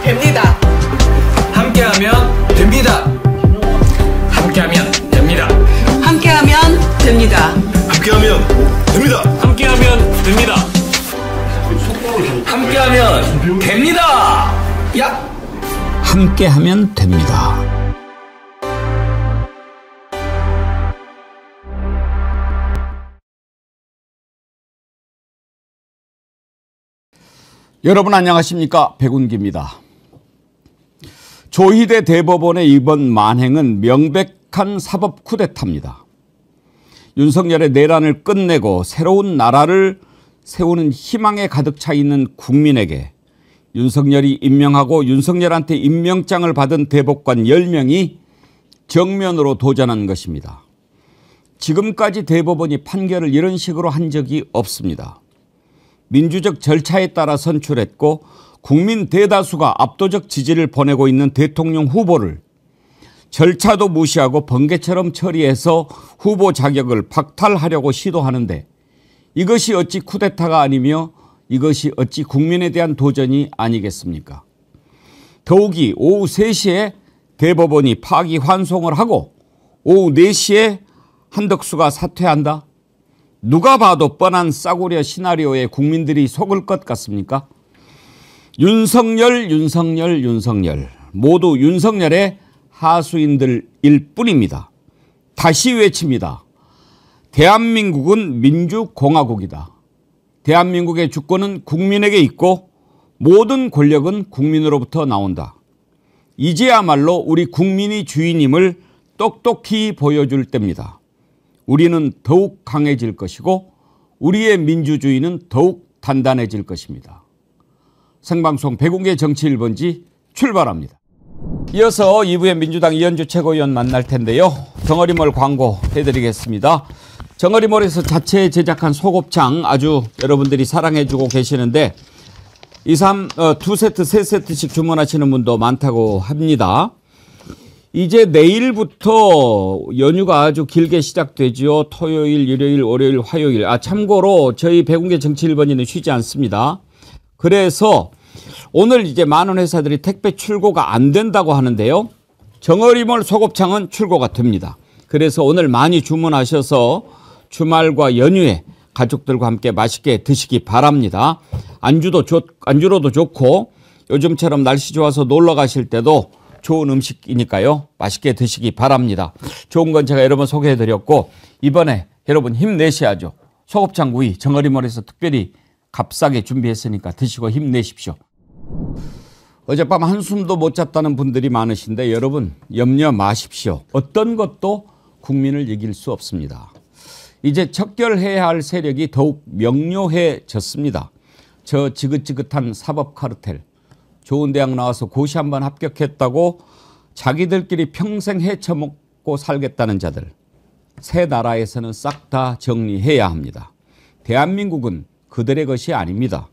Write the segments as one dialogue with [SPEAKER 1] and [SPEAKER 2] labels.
[SPEAKER 1] 됩니다.
[SPEAKER 2] 함께하면 됩니다. 함께하면 됩니다.
[SPEAKER 1] 함께하면 됩니다.
[SPEAKER 3] 함께하면 됩니다.
[SPEAKER 2] 함께하면 됩니다. 함께하면 됩니다. 야!
[SPEAKER 4] 함께하면 됩니다. 여러분 안녕하십니까? 백운기입니다. 조희대 대법원의 이번 만행은 명백한 사법 쿠데타입니다. 윤석열의 내란을 끝내고 새로운 나라를 세우는 희망에 가득 차 있는 국민에게 윤석열이 임명하고 윤석열한테 임명장을 받은 대법관 10명이 정면으로 도전한 것입니다. 지금까지 대법원이 판결을 이런 식으로 한 적이 없습니다. 민주적 절차에 따라 선출했고 국민 대다수가 압도적 지지를 보내고 있는 대통령 후보를 절차도 무시하고 번개처럼 처리해서 후보 자격을 박탈하려고 시도하는데 이것이 어찌 쿠데타가 아니며 이것이 어찌 국민에 대한 도전이 아니겠습니까? 더욱이 오후 3시에 대법원이 파기환송을 하고 오후 4시에 한덕수가 사퇴한다? 누가 봐도 뻔한 싸구려 시나리오에 국민들이 속을 것 같습니까? 윤석열 모두 윤석열의 하수인들일 뿐입니다. 다시 외칩니다. 대한민국은 민주공화국이다. 대한민국의 주권은 국민에게 있고 모든 권력은 국민으로부터 나온다. 이제야말로 우리 국민이 주인임을 똑똑히 보여줄 때입니다. 우리는 더욱 강해질 것이고 우리의 민주주의는 더욱 단단해질 것입니다. 생방송 백운기의 정치 1번지 출발합니다. 이어서 2부의 민주당 이현주 최고위원 만날 텐데요. 정어리몰 광고 해드리겠습니다. 정어리몰에서 자체 제작한 소곱창 아주 여러분들이 사랑해주고 계시는데 2세트, 3세트씩 주문하시는 분도 많다고 합니다. 이제 내일부터 연휴가 아주 길게 시작되지요. 토요일, 일요일, 월요일, 화요일. 참고로 저희 백운기 정치 1번지는 쉬지 않습니다. 그래서 오늘 이제 많은 회사들이 택배 출고가 안 된다고 하는데요. 정어리몰 소곱창은 출고가 됩니다. 그래서 오늘 많이 주문하셔서 주말과 연휴에 가족들과 함께 맛있게 드시기 바랍니다. 안주로도 좋고 요즘처럼 날씨 좋아서 놀러 가실 때도 좋은 음식이니까요. 맛있게 드시기 바랍니다. 좋은 건 제가 여러 번 소개해드렸고 이번에 여러분 힘내셔야죠. 소곱창 구이 정어리몰에서 특별히 값싸게 준비했으니까 드시고 힘내십시오. 어젯밤 한숨도 못 잤다는 분들이 많으신데 여러분 염려 마십시오. 어떤 것도 국민을 이길 수 없습니다. 이제 척결해야 할 세력이 더욱 명료해졌습니다. 저 지긋지긋한 사법 카르텔. 좋은 대학 나와서 고시 한번 합격했다고 자기들끼리 평생 헤쳐먹고 살겠다는 자들. 새 나라에서는 싹 다 정리해야 합니다. 대한민국은 그들의 것이 아닙니다.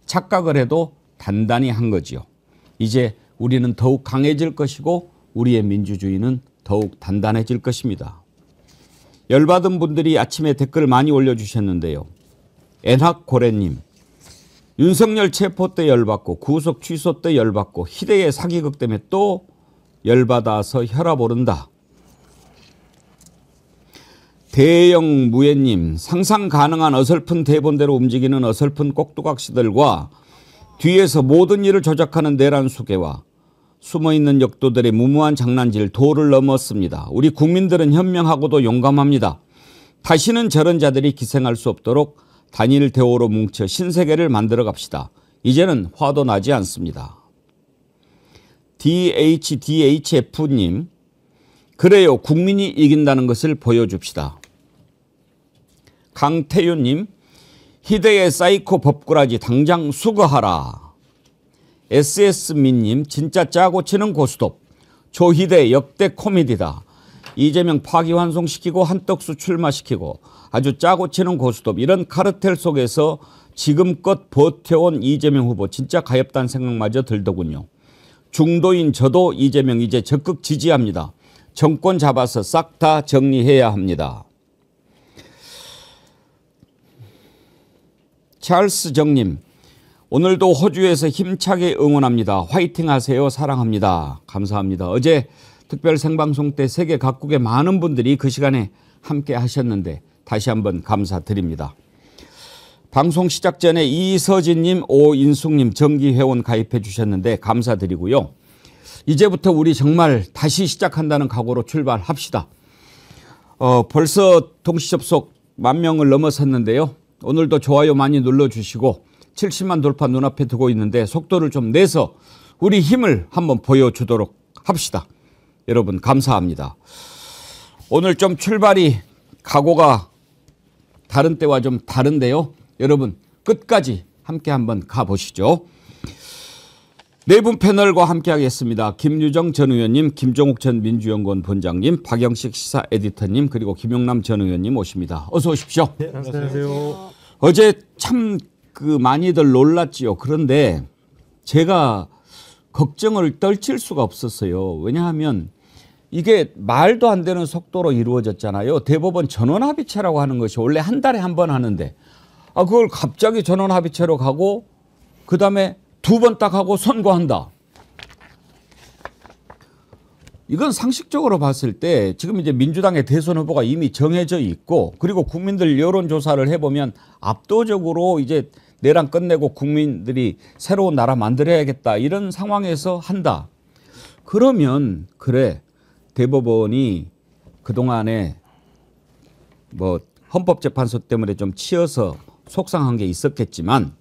[SPEAKER 4] 착각을 해도 단단히 한 거지요. 이제 우리는 더욱 강해질 것이고 우리의 민주주의는 더욱 단단해질 것입니다. 열받은 분들이 아침에 댓글 많이 올려주셨는데요. 엔학고래님. 윤석열 체포 때 열받고 구속 취소 때 열받고 희대의 사기극 때문에 또 열받아서 혈압 오른다. 대영 무예님. 상상 가능한 어설픈 대본대로 움직이는 어설픈 꼭두각시들과 뒤에서 모든 일을 조작하는 내란 수괴와 숨어있는 역도들의 무모한 장난질 도를 넘었습니다. 우리 국민들은 현명하고도 용감합니다. 다시는 저런 자들이 기생할 수 없도록 단일 대오로 뭉쳐 신세계를 만들어 갑시다. 이제는 화도 나지 않습니다. DHDHF님. 그래요. 국민이 이긴다는 것을 보여줍시다. 강태윤님. 희대의 사이코 법꾸라지 당장 수거하라. SS민님. 진짜 짜고 치는 고스톱. 조희대 역대 코미디다. 이재명 파기환송시키고 한떡수 출마시키고 아주 짜고 치는 고스톱. 이런 카르텔 속에서 지금껏 버텨온 이재명 후보 진짜 가엾다는 생각마저 들더군요. 중도인 저도 이재명 이제 적극 지지합니다. 정권 잡아서 싹 다 정리해야 합니다. 찰스 정님. 오늘도 호주에서 힘차게 응원합니다. 화이팅 하세요. 사랑합니다. 감사합니다. 어제 특별 생방송 때 세계 각국의 많은 분들이 그 시간에 함께 하셨는데 다시 한번 감사드립니다. 방송 시작 전에 이서진님, 오인숙님 정기회원 가입해 주셨는데 감사드리고요. 이제부터 우리 정말 다시 시작한다는 각오로 출발합시다. 벌써 동시 접속 10,000명을 넘어섰는데요. 오늘도 좋아요 많이 눌러주시고 70만 돌파 눈앞에 두고 있는데 속도를 좀 내서 우리 힘을 한번 보여주도록 합시다. 여러분 감사합니다. 오늘 좀 출발이 각오가 다른 때와 좀 다른데요. 여러분 끝까지 함께 한번 가보시죠. 네 분 패널과 함께 하겠습니다. 김유정 전 의원님, 김종욱 전 민주연구원 본장님, 박영식 시사 에디터님, 그리고 김용남 전 의원님 오십니다. 어서 오십시오.
[SPEAKER 5] 네, 안녕하세요.
[SPEAKER 4] 어제 참 많이들 놀랐지요. 그런데 제가 걱정을 떨칠 수가 없었어요. 왜냐하면 이게 말도 안 되는 속도로 이루어졌잖아요. 대법원 전원합의체라고 하는 것이 원래 한 달에 한 번 하는데 그걸 갑자기 전원합의체로 가고 그다음에 2번 딱 하고 선고한다. 이건 상식적으로 봤을 때 지금 이제 민주당의 대선 후보가 이미 정해져 있고 그리고 국민들 여론조사를 해보면 압도적으로 이제 내란 끝내고 국민들이 새로운 나라 만들어야겠다 이런 상황에서 한다. 그러면 그래 대법원이 그동안에 뭐 헌법재판소 때문에 좀 치여서 속상한 게 있었겠지만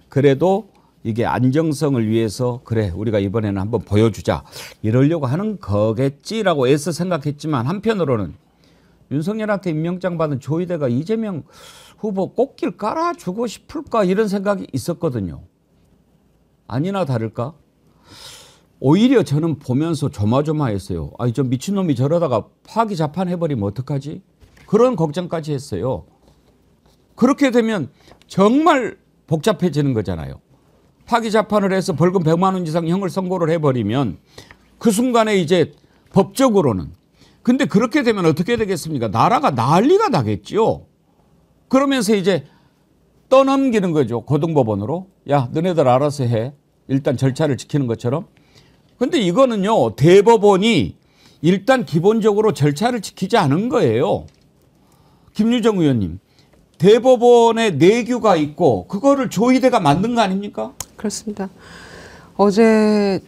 [SPEAKER 4] 그래도 이게 안정성을 위해서 그래 우리가 이번에는 한번 보여주자 이러려고 하는 거겠지라고 애써 생각했지만 한편으로는 윤석열한테 임명장 받은 조희대가 이재명 후보 꽃길 깔아주고 싶을까 이런 생각이 있었거든요. 아니나 다를까 오히려 저는 보면서 조마조마했어요. 아니 저 미친놈이 저러다가 파기자판해버리면 어떡하지? 그런 걱정까지 했어요. 그렇게 되면 정말 복잡해지는 거잖아요. 파기자판을 해서 벌금 100만 원 이상 형을 선고를 해버리면 그 순간에 이제 법적으로는 근데 그렇게 되면 어떻게 되겠습니까? 나라가 난리가 나겠죠. 그러면서 이제 떠넘기는 거죠. 고등법원으로. 야 너네들 알아서 해. 일단 절차를 지키는 것처럼. 근데 이거는요. 대법원이 일단 기본적으로 절차를 지키지 않은 거예요. 김유정 의원님. 대법원의 내규가 있고 그거를 조희대가 만든 거 아닙니까?
[SPEAKER 1] 그렇습니다. 어제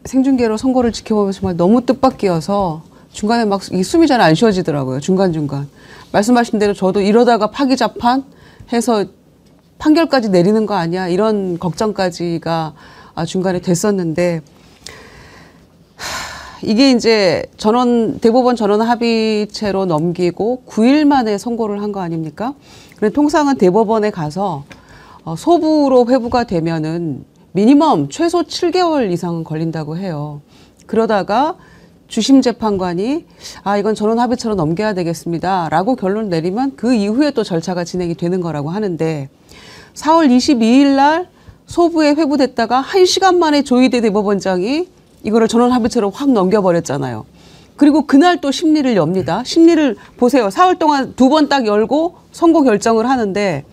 [SPEAKER 1] 생중계로 선고를 지켜보면서 정말 너무 뜻밖이어서 중간에 막 이 숨이 잘 안 쉬어지더라고요. 중간중간. 말씀하신 대로 저도 이러다가 파기자판 해서 판결까지 내리는 거 아니야 이런 걱정까지가 중간에 됐었는데 이게 이제 대법원 전원 합의체로 넘기고 9일 만에 선고를 한 거 아닙니까? 근데 통상은 대법원에 가서 소부로 회부가 되면은 미니멈 최소 7개월 이상은 걸린다고 해요. 그러다가 주심 재판관이 이건 전원 합의체로 넘겨야 되겠습니다. 라고 결론을 내리면 그 이후에 또 절차가 진행이 되는 거라고 하는데 4월 22일 날 소부에 회부됐다가 1시간 만에 조희대 대법원장이 이거를 전원 합의체로 확 넘겨버렸잖아요. 그리고 그날 또 심리를 엽니다. 심리를 보세요. 4월 동안 2번 딱 열고 선고 결정을 하는데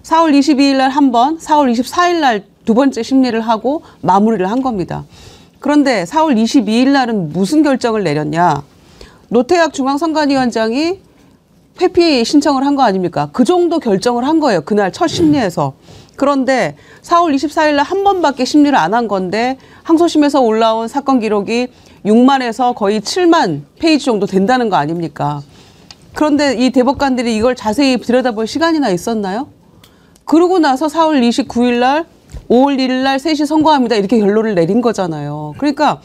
[SPEAKER 1] 4월 22일 날 한 번, 4월 24일 날 2번째 심리를 하고 마무리를 한 겁니다. 그런데 4월 22일 날은 무슨 결정을 내렸냐. 노태학 중앙선관위원장이 회피 신청을 한 거 아닙니까? 그 정도 결정을 한 거예요. 그날 첫 심리에서. 그런데 4월 24일 날 한 번밖에 심리를 안 한 건데 항소심에서 올라온 사건 기록이 6만에서 거의 7만 페이지 정도 된다는 거 아닙니까? 그런데 이 대법관들이 이걸 자세히 들여다볼 시간이나 있었나요? 그러고 나서 4월 29일 날 5월 1일 날 3시 선고합니다. 이렇게 결론을 내린 거잖아요. 그러니까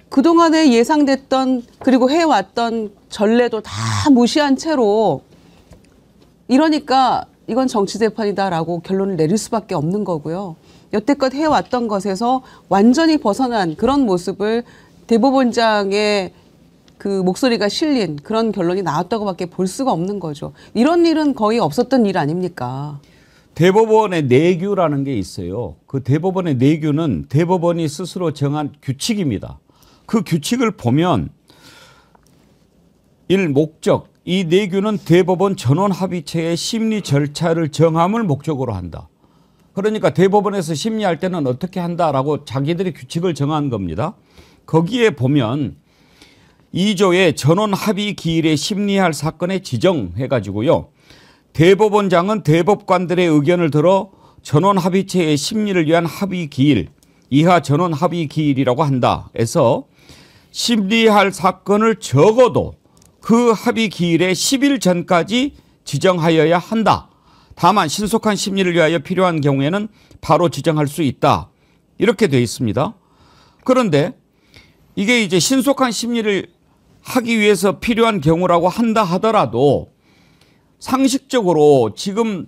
[SPEAKER 1] 그동안에 예상됐던 그리고 해왔던 전례도 다 무시한 채로 이러니까 이건 정치재판이다라고 결론을 내릴 수밖에 없는 거고요. 여태껏 해왔던 것에서 완전히 벗어난 그런 모습을 대법원장의 그 목소리가 실린 그런 결론이 나왔다고밖에 볼 수가 없는 거죠. 이런 일은 거의 없었던 일 아닙니까?
[SPEAKER 4] 대법원의 내규라는 게 있어요. 그 대법원의 내규는 대법원이 스스로 정한 규칙입니다. 그 규칙을 보면 목적, 이 내규는 대법원 전원 합의체의 심리 절차를 정함을 목적으로 한다. 그러니까 대법원에서 심리할 때는 어떻게 한다라고 자기들이 규칙을 정한 겁니다. 거기에 보면 2조의 전원 합의 기일에 심리할 사건에 지정해가지고요. 대법원장은 대법관들의 의견을 들어 전원 합의체의 심리를 위한 합의 기일, 이하 전원 합의 기일이라고 한다. 해서 심리할 사건을 적어도 그 합의 기일에 10일 전까지 지정하여야 한다. 다만 신속한 심리를 위하여 필요한 경우에는 바로 지정할 수 있다. 이렇게 되어 있습니다. 그런데 이게 이제 신속한 심리를 하기 위해서 필요한 경우라고 한다 하더라도 상식적으로 지금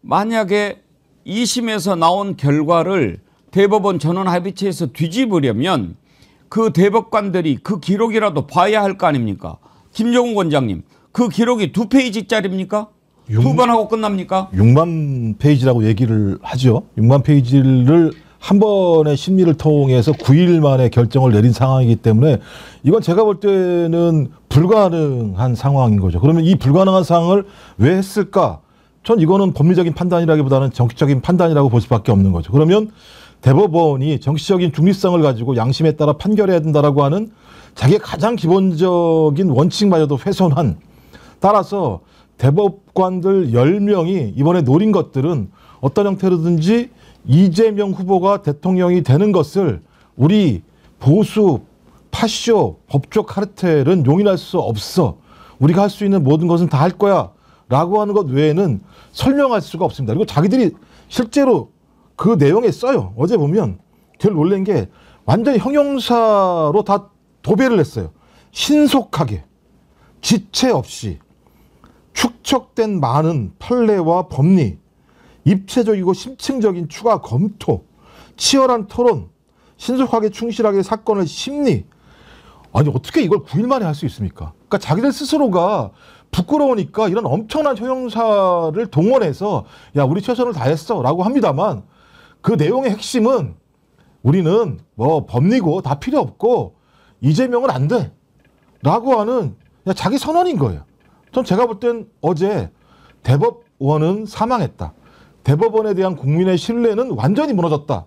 [SPEAKER 4] 만약에 2심에서 나온 결과를 대법원 전원합의체에서 뒤집으려면 그 대법관들이 그 기록이라도 봐야 할 거 아닙니까? 김종훈 원장님, 그 기록이 2페이지짜리입니까? 2번 하고 끝납니까?
[SPEAKER 5] 6만 페이지라고 얘기를 하죠. 6만 페이지를 한 번의 심리를 통해서 9일 만에 결정을 내린 상황이기 때문에 이건 제가 볼 때는 불가능한 상황인 거죠. 그러면 이 불가능한 상황을 왜 했을까? 전 이거는 법리적인 판단이라기보다는 정치적인 판단이라고 볼 수밖에 없는 거죠. 그러면 대법원이 정치적인 중립성을 가지고 양심에 따라 판결해야 된다라고 하는 자기의 가장 기본적인 원칙마저도 훼손한, 따라서 대법관들 10명이 이번에 노린 것들은 어떤 형태로든지 이재명 후보가 대통령이 되는 것을 우리 보수 파쇼 법조 카르텔은 용인할 수 없어. 우리가 할 수 있는 모든 것은 다 할 거야 라고 하는 것 외에는 설명할 수가 없습니다. 그리고 자기들이 실제로 그 내용에 써요. 어제 보면 제일 놀란 게 완전히 형용사로 다 도배를 했어요. 신속하게, 지체 없이, 축적된 많은 판례와 법리, 입체적이고 심층적인 추가 검토, 치열한 토론, 신속하게 충실하게 사건을 심리. 아니 어떻게 이걸 9일 만에 할 수 있습니까? 그러니까 자기들 스스로가 부끄러우니까 이런 엄청난 형용사를 동원해서 야 우리 최선을 다했어 라고 합니다만 그 내용의 핵심은 우리는 뭐 법리고 다 필요 없고 이재명은 안 돼 라고 하는 그냥 자기 선언인 거예요. 전 제가 볼 땐 어제 대법원은 사망했다. 대법원에 대한 국민의 신뢰는 완전히 무너졌다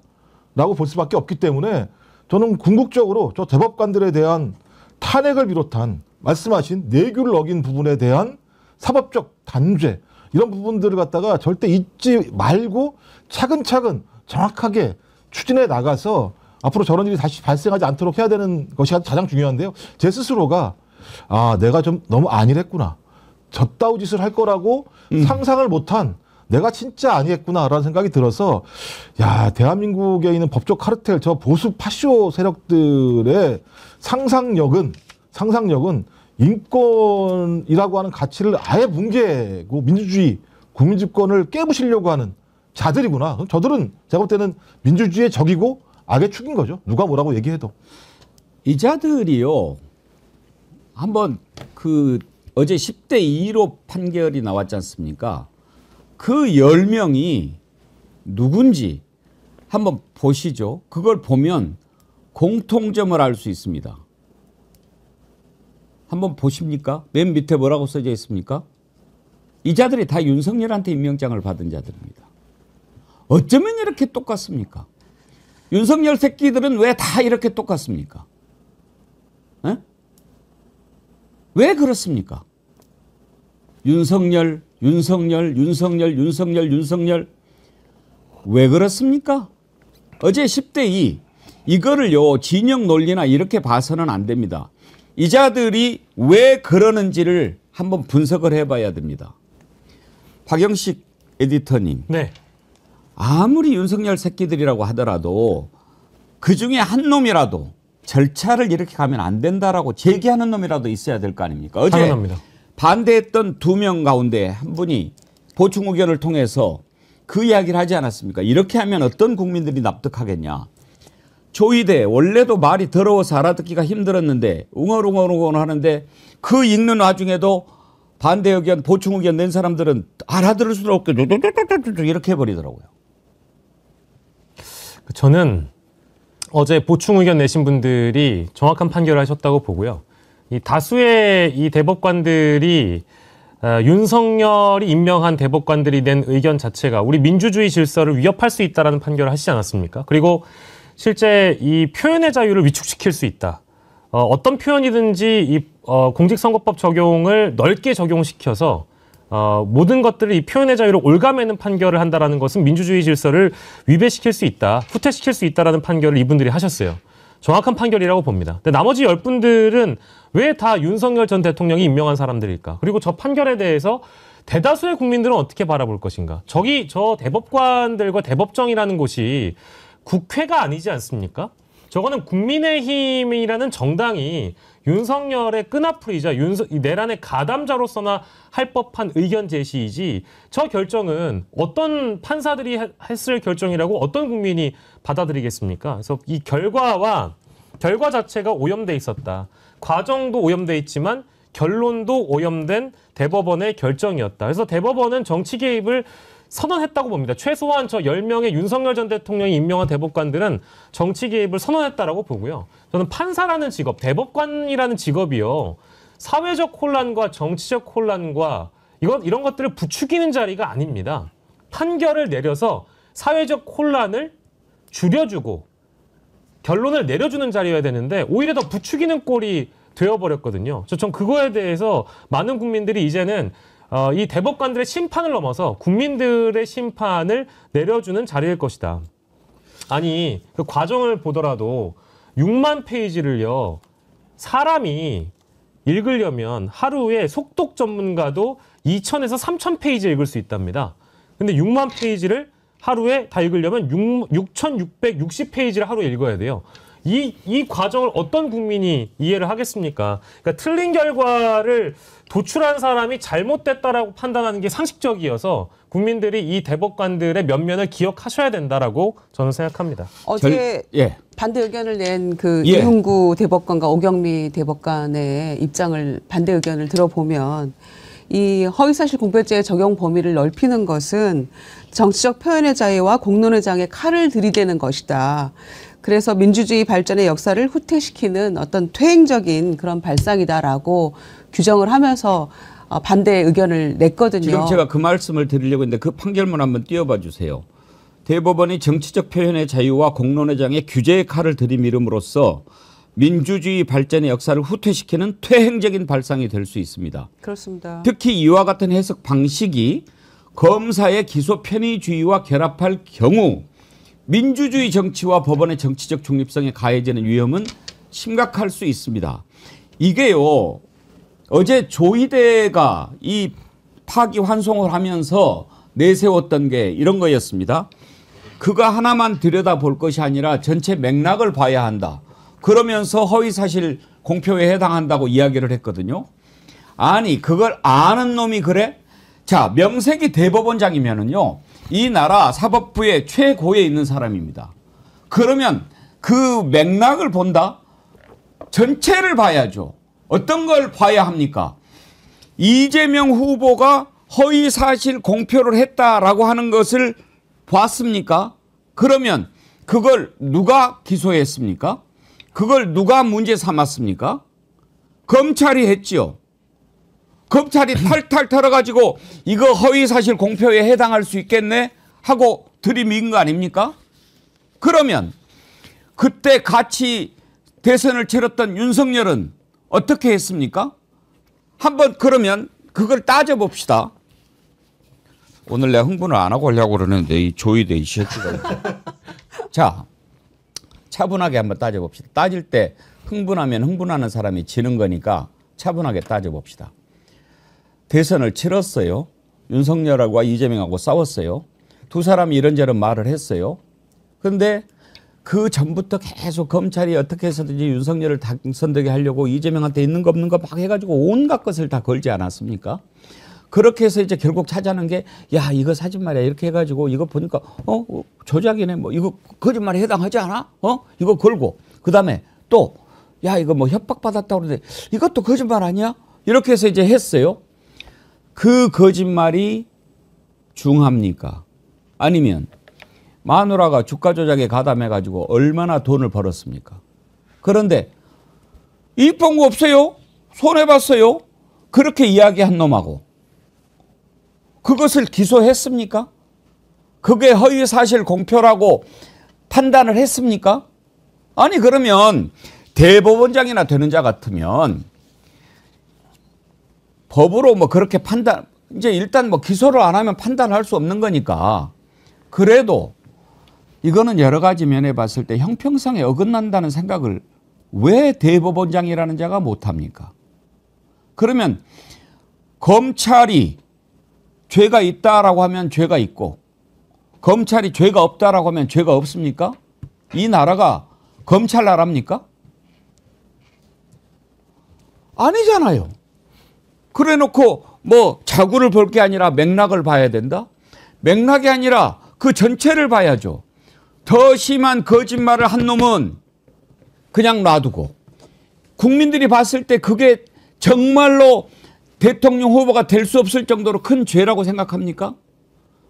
[SPEAKER 5] 라고 볼 수밖에 없기 때문에 저는 궁극적으로 저 대법관들에 대한 탄핵을 비롯한 말씀하신 내규를 어긴 부분에 대한 사법적 단죄 이런 부분들을 갖다가 절대 잊지 말고 차근차근 정확하게 추진해 나가서 앞으로 저런 일이 다시 발생하지 않도록 해야 되는 것이 가장 중요한데요. 제 스스로가 아 내가 좀 너무 안일했구나. 젖다우 짓을 할 거라고 상상을 못한 내가 진짜 아니했구나라는 생각이 들어서 야 대한민국에 있는 법조 카르텔 저 보수 파쇼 세력들의 상상력은 인권이라고 하는 가치를 아예 뭉개고 민주주의 국민주권을 깨부시려고 하는 자들이구나. 저들은 제가 볼 때는 민주주의의 적이고 악의 축인 거죠. 누가 뭐라고 얘기해도.
[SPEAKER 4] 이 자들이요. 한번 그 어제 10대 2로 판결이 나왔지 않습니까? 그 10명이 누군지 한번 보시죠. 그걸 보면 공통점을 알 수 있습니다. 한번 보십니까? 맨 밑에 뭐라고 써져 있습니까? 이 자들이 다 윤석열한테 임명장을 받은 자들입니다. 어쩌면 이렇게 똑같습니까? 윤석열 새끼들은 왜 다 이렇게 똑같습니까? 에? 왜 그렇습니까? 윤석열 왜 그렇습니까? 어제 10대 2 이거를요 진영 논리나 이렇게 봐서는 안 됩니다. 이 자들이 왜 그러는지를 한번 분석을 해봐야 됩니다. 박영식 에디터님.
[SPEAKER 6] 네.
[SPEAKER 4] 아무리 윤석열 새끼들이라고 하더라도 그중에 한 놈이라도 절차를 이렇게 가면 안 된다라고 제기하는 놈이라도 있어야 될 거 아닙니까? 어제
[SPEAKER 6] 당연합니다.
[SPEAKER 4] 반대했던 2명 가운데 한 분이 보충 의견을 통해서 그 이야기를 하지 않았습니까? 이렇게 하면 어떤 국민들이 납득하겠냐. 조이대 원래도 말이 더러워서 알아듣기가 힘들었는데 웅얼웅얼 하는데 그 읽는 와중에도 반대 의견 보충 의견 낸 사람들은 알아들을 수도 없게 이렇게 해버리더라고요.
[SPEAKER 6] 저는 어제 보충 의견 내신 분들이 정확한 판결을 하셨다고 보고요. 이 다수의 이 대법관들이 윤석열이 임명한 대법관들이 낸 의견 자체가 우리 민주주의 질서를 위협할 수 있다라는 판결을 하시지 않았습니까? 그리고 실제 이 표현의 자유를 위축시킬 수 있다. 어떤 표현이든지 이 공직선거법 적용을 넓게 적용시켜서 모든 것들을 이 표현의 자유를 올가매는 판결을 한다라는 것은 민주주의 질서를 위배시킬 수 있다, 후퇴시킬 수 있다라는 판결을 이분들이 하셨어요. 정확한 판결이라고 봅니다. 근데 나머지 10분들은 왜 다 윤석열 전 대통령이 임명한 사람들일까? 그리고 저 판결에 대해서 대다수의 국민들은 어떻게 바라볼 것인가? 저 대법관들과 대법정이라는 곳이 국회가 아니지 않습니까? 저거는 국민의힘이라는 정당이 윤석열의 끈앞풀이자 내란의 가담자로서나 할 법한 의견 제시이지 저 결정은 어떤 판사들이 했을 결정이라고 어떤 국민이 받아들이겠습니까? 그래서 이 결과 자체가 오염돼 있었다. 과정도 오염돼 있지만 결론도 오염된 대법원의 결정이었다. 그래서 대법원은 정치 개입을 선언했다고 봅니다. 최소한 저 10명의 윤석열 전 대통령이 임명한 대법관들은 정치 개입을 선언했다라고 보고요. 저는 판사라는 직업, 대법관이라는 직업이요. 사회적 혼란과 정치적 혼란과 이런 것들을 부추기는 자리가 아닙니다. 판결을 내려서 사회적 혼란을 줄여주고 결론을 내려주는 자리여야 되는데 오히려 더 부추기는 꼴이 되어버렸거든요. 전 그거에 대해서 많은 국민들이 이제는 이 대법관들의 심판을 넘어서 국민들의 심판을 내려주는 자리일 것이다. 아니 그 과정을 보더라도 6만 페이지를요. 사람이 읽으려면 하루에 속독 전문가도 2,000에서 3,000 페이지 읽을 수 있답니다. 근데 6만 페이지를 하루에 다 읽으려면 6,660페이지를 하루에 읽어야 돼요. 이 과정을 어떤 국민이 이해를 하겠습니까? 그러니까 틀린 결과를 도출한 사람이 잘못됐다라고 판단하는 게 상식적이어서 국민들이 이 대법관들의 면면을 기억하셔야 된다라고 저는 생각합니다.
[SPEAKER 1] 어제 반대 의견을 낸 그 이훈구 대법관과 오경미 대법관의 입장을 반대 의견을 들어보면 이 허위사실 공표죄의 적용 범위를 넓히는 것은 정치적 표현의 자유와 공론의 장에 칼을 들이대는 것이다. 그래서 민주주의 발전의 역사를 후퇴시키는 어떤 퇴행적인 그런 발상이다라고 규정을 하면서 반대 의견을 냈거든요.
[SPEAKER 4] 지금 제가 그 말씀을 드리려고 했는데 그 판결문 한번 띄워봐 주세요. 대법원이 정치적 표현의 자유와 공론의 장에 규제의 칼을 들이밀음으로써 민주주의 발전의 역사를 후퇴시키는 퇴행적인 발상이 될 수 있습니다.
[SPEAKER 1] 그렇습니다.
[SPEAKER 4] 특히 이와 같은 해석 방식이 검사의 기소 편의주의와 결합할 경우 민주주의 정치와 법원의 정치적 중립성에 가해지는 위험은 심각할 수 있습니다. 이게요. 어제 조희대가 이 파기환송을 하면서 내세웠던 게 이런 거였습니다. 그거 하나만 들여다볼 것이 아니라 전체 맥락을 봐야 한다. 그러면서 허위사실 공표에 해당한다고 이야기를 했거든요. 아니 그걸 아는 놈이 그래? 자, 명색이 대법원장이면은요. 이 나라 사법부의 최고에 있는 사람입니다. 그러면 그 맥락을 본다? 전체를 봐야죠. 어떤 걸 봐야 합니까? 이재명 후보가 허위사실 공표를 했다라고 하는 것을 봤습니까? 그러면 그걸 누가 기소했습니까? 그걸 누가 문제 삼았습니까? 검찰이 했지요. 검찰이 탈탈 털어가지고 이거 허위사실 공표에 해당할 수 있겠네 하고 들이민 거 아닙니까? 그러면 그때 같이 대선을 치렀던 윤석열은 어떻게 했습니까? 한번 그러면 그걸 따져봅시다. 오늘 내가 흥분을 안 하고 하려고 그러는데 이 조이대 이 새끼가. 자, 차분하게 한번 따져봅시다. 따질 때 흥분하면 흥분하는 사람이 지는 거니까 차분하게 따져봅시다. 대선을 치렀어요. 윤석열하고 이재명하고 싸웠어요. 두 사람이 이런저런 말을 했어요. 그런데 그 전부터 계속 검찰이 어떻게 해서든지 윤석열을 당선되게 하려고 이재명한테 있는 거 없는 거 막 해가지고 온갖 것을 다 걸지 않았습니까? 그렇게 해서 이제 결국 찾아낸 게 야 이거 사진 말이야 이렇게 해가지고 이거 보니까 조작이네 뭐 이거 거짓말에 해당하지 않아? 이거 걸고 그다음에 또 야 이거 뭐 협박받았다고 그러는데 이것도 거짓말 아니야? 이렇게 해서 이제 했어요. 그 거짓말이 중합니까? 아니면 마누라가 주가 조작에 가담해가지고 얼마나 돈을 벌었습니까? 그런데 이익 본 거 없어요? 손해봤어요? 그렇게 이야기한 놈하고 그것을 기소했습니까? 그게 허위 사실 공표라고 판단을 했습니까? 아니 그러면 대법원장이나 되는 자 같으면 법으로 뭐 그렇게 판단, 이제 일단 뭐 기소를 안 하면 판단할 수 없는 거니까 그래도 이거는 여러 가지 면에 봤을 때 형평성에 어긋난다는 생각을 왜 대법원장이라는 자가 못합니까? 그러면 검찰이 죄가 있다라고 하면 죄가 있고 검찰이 죄가 없다라고 하면 죄가 없습니까? 이 나라가 검찰 나라입니까? 아니잖아요. 그래 놓고 뭐 자구를 볼 게 아니라 맥락을 봐야 된다? 맥락이 아니라 그 전체를 봐야죠. 더 심한 거짓말을 한 놈은 그냥 놔두고 국민들이 봤을 때 그게 정말로 대통령 후보가 될 수 없을 정도로 큰 죄라고 생각합니까?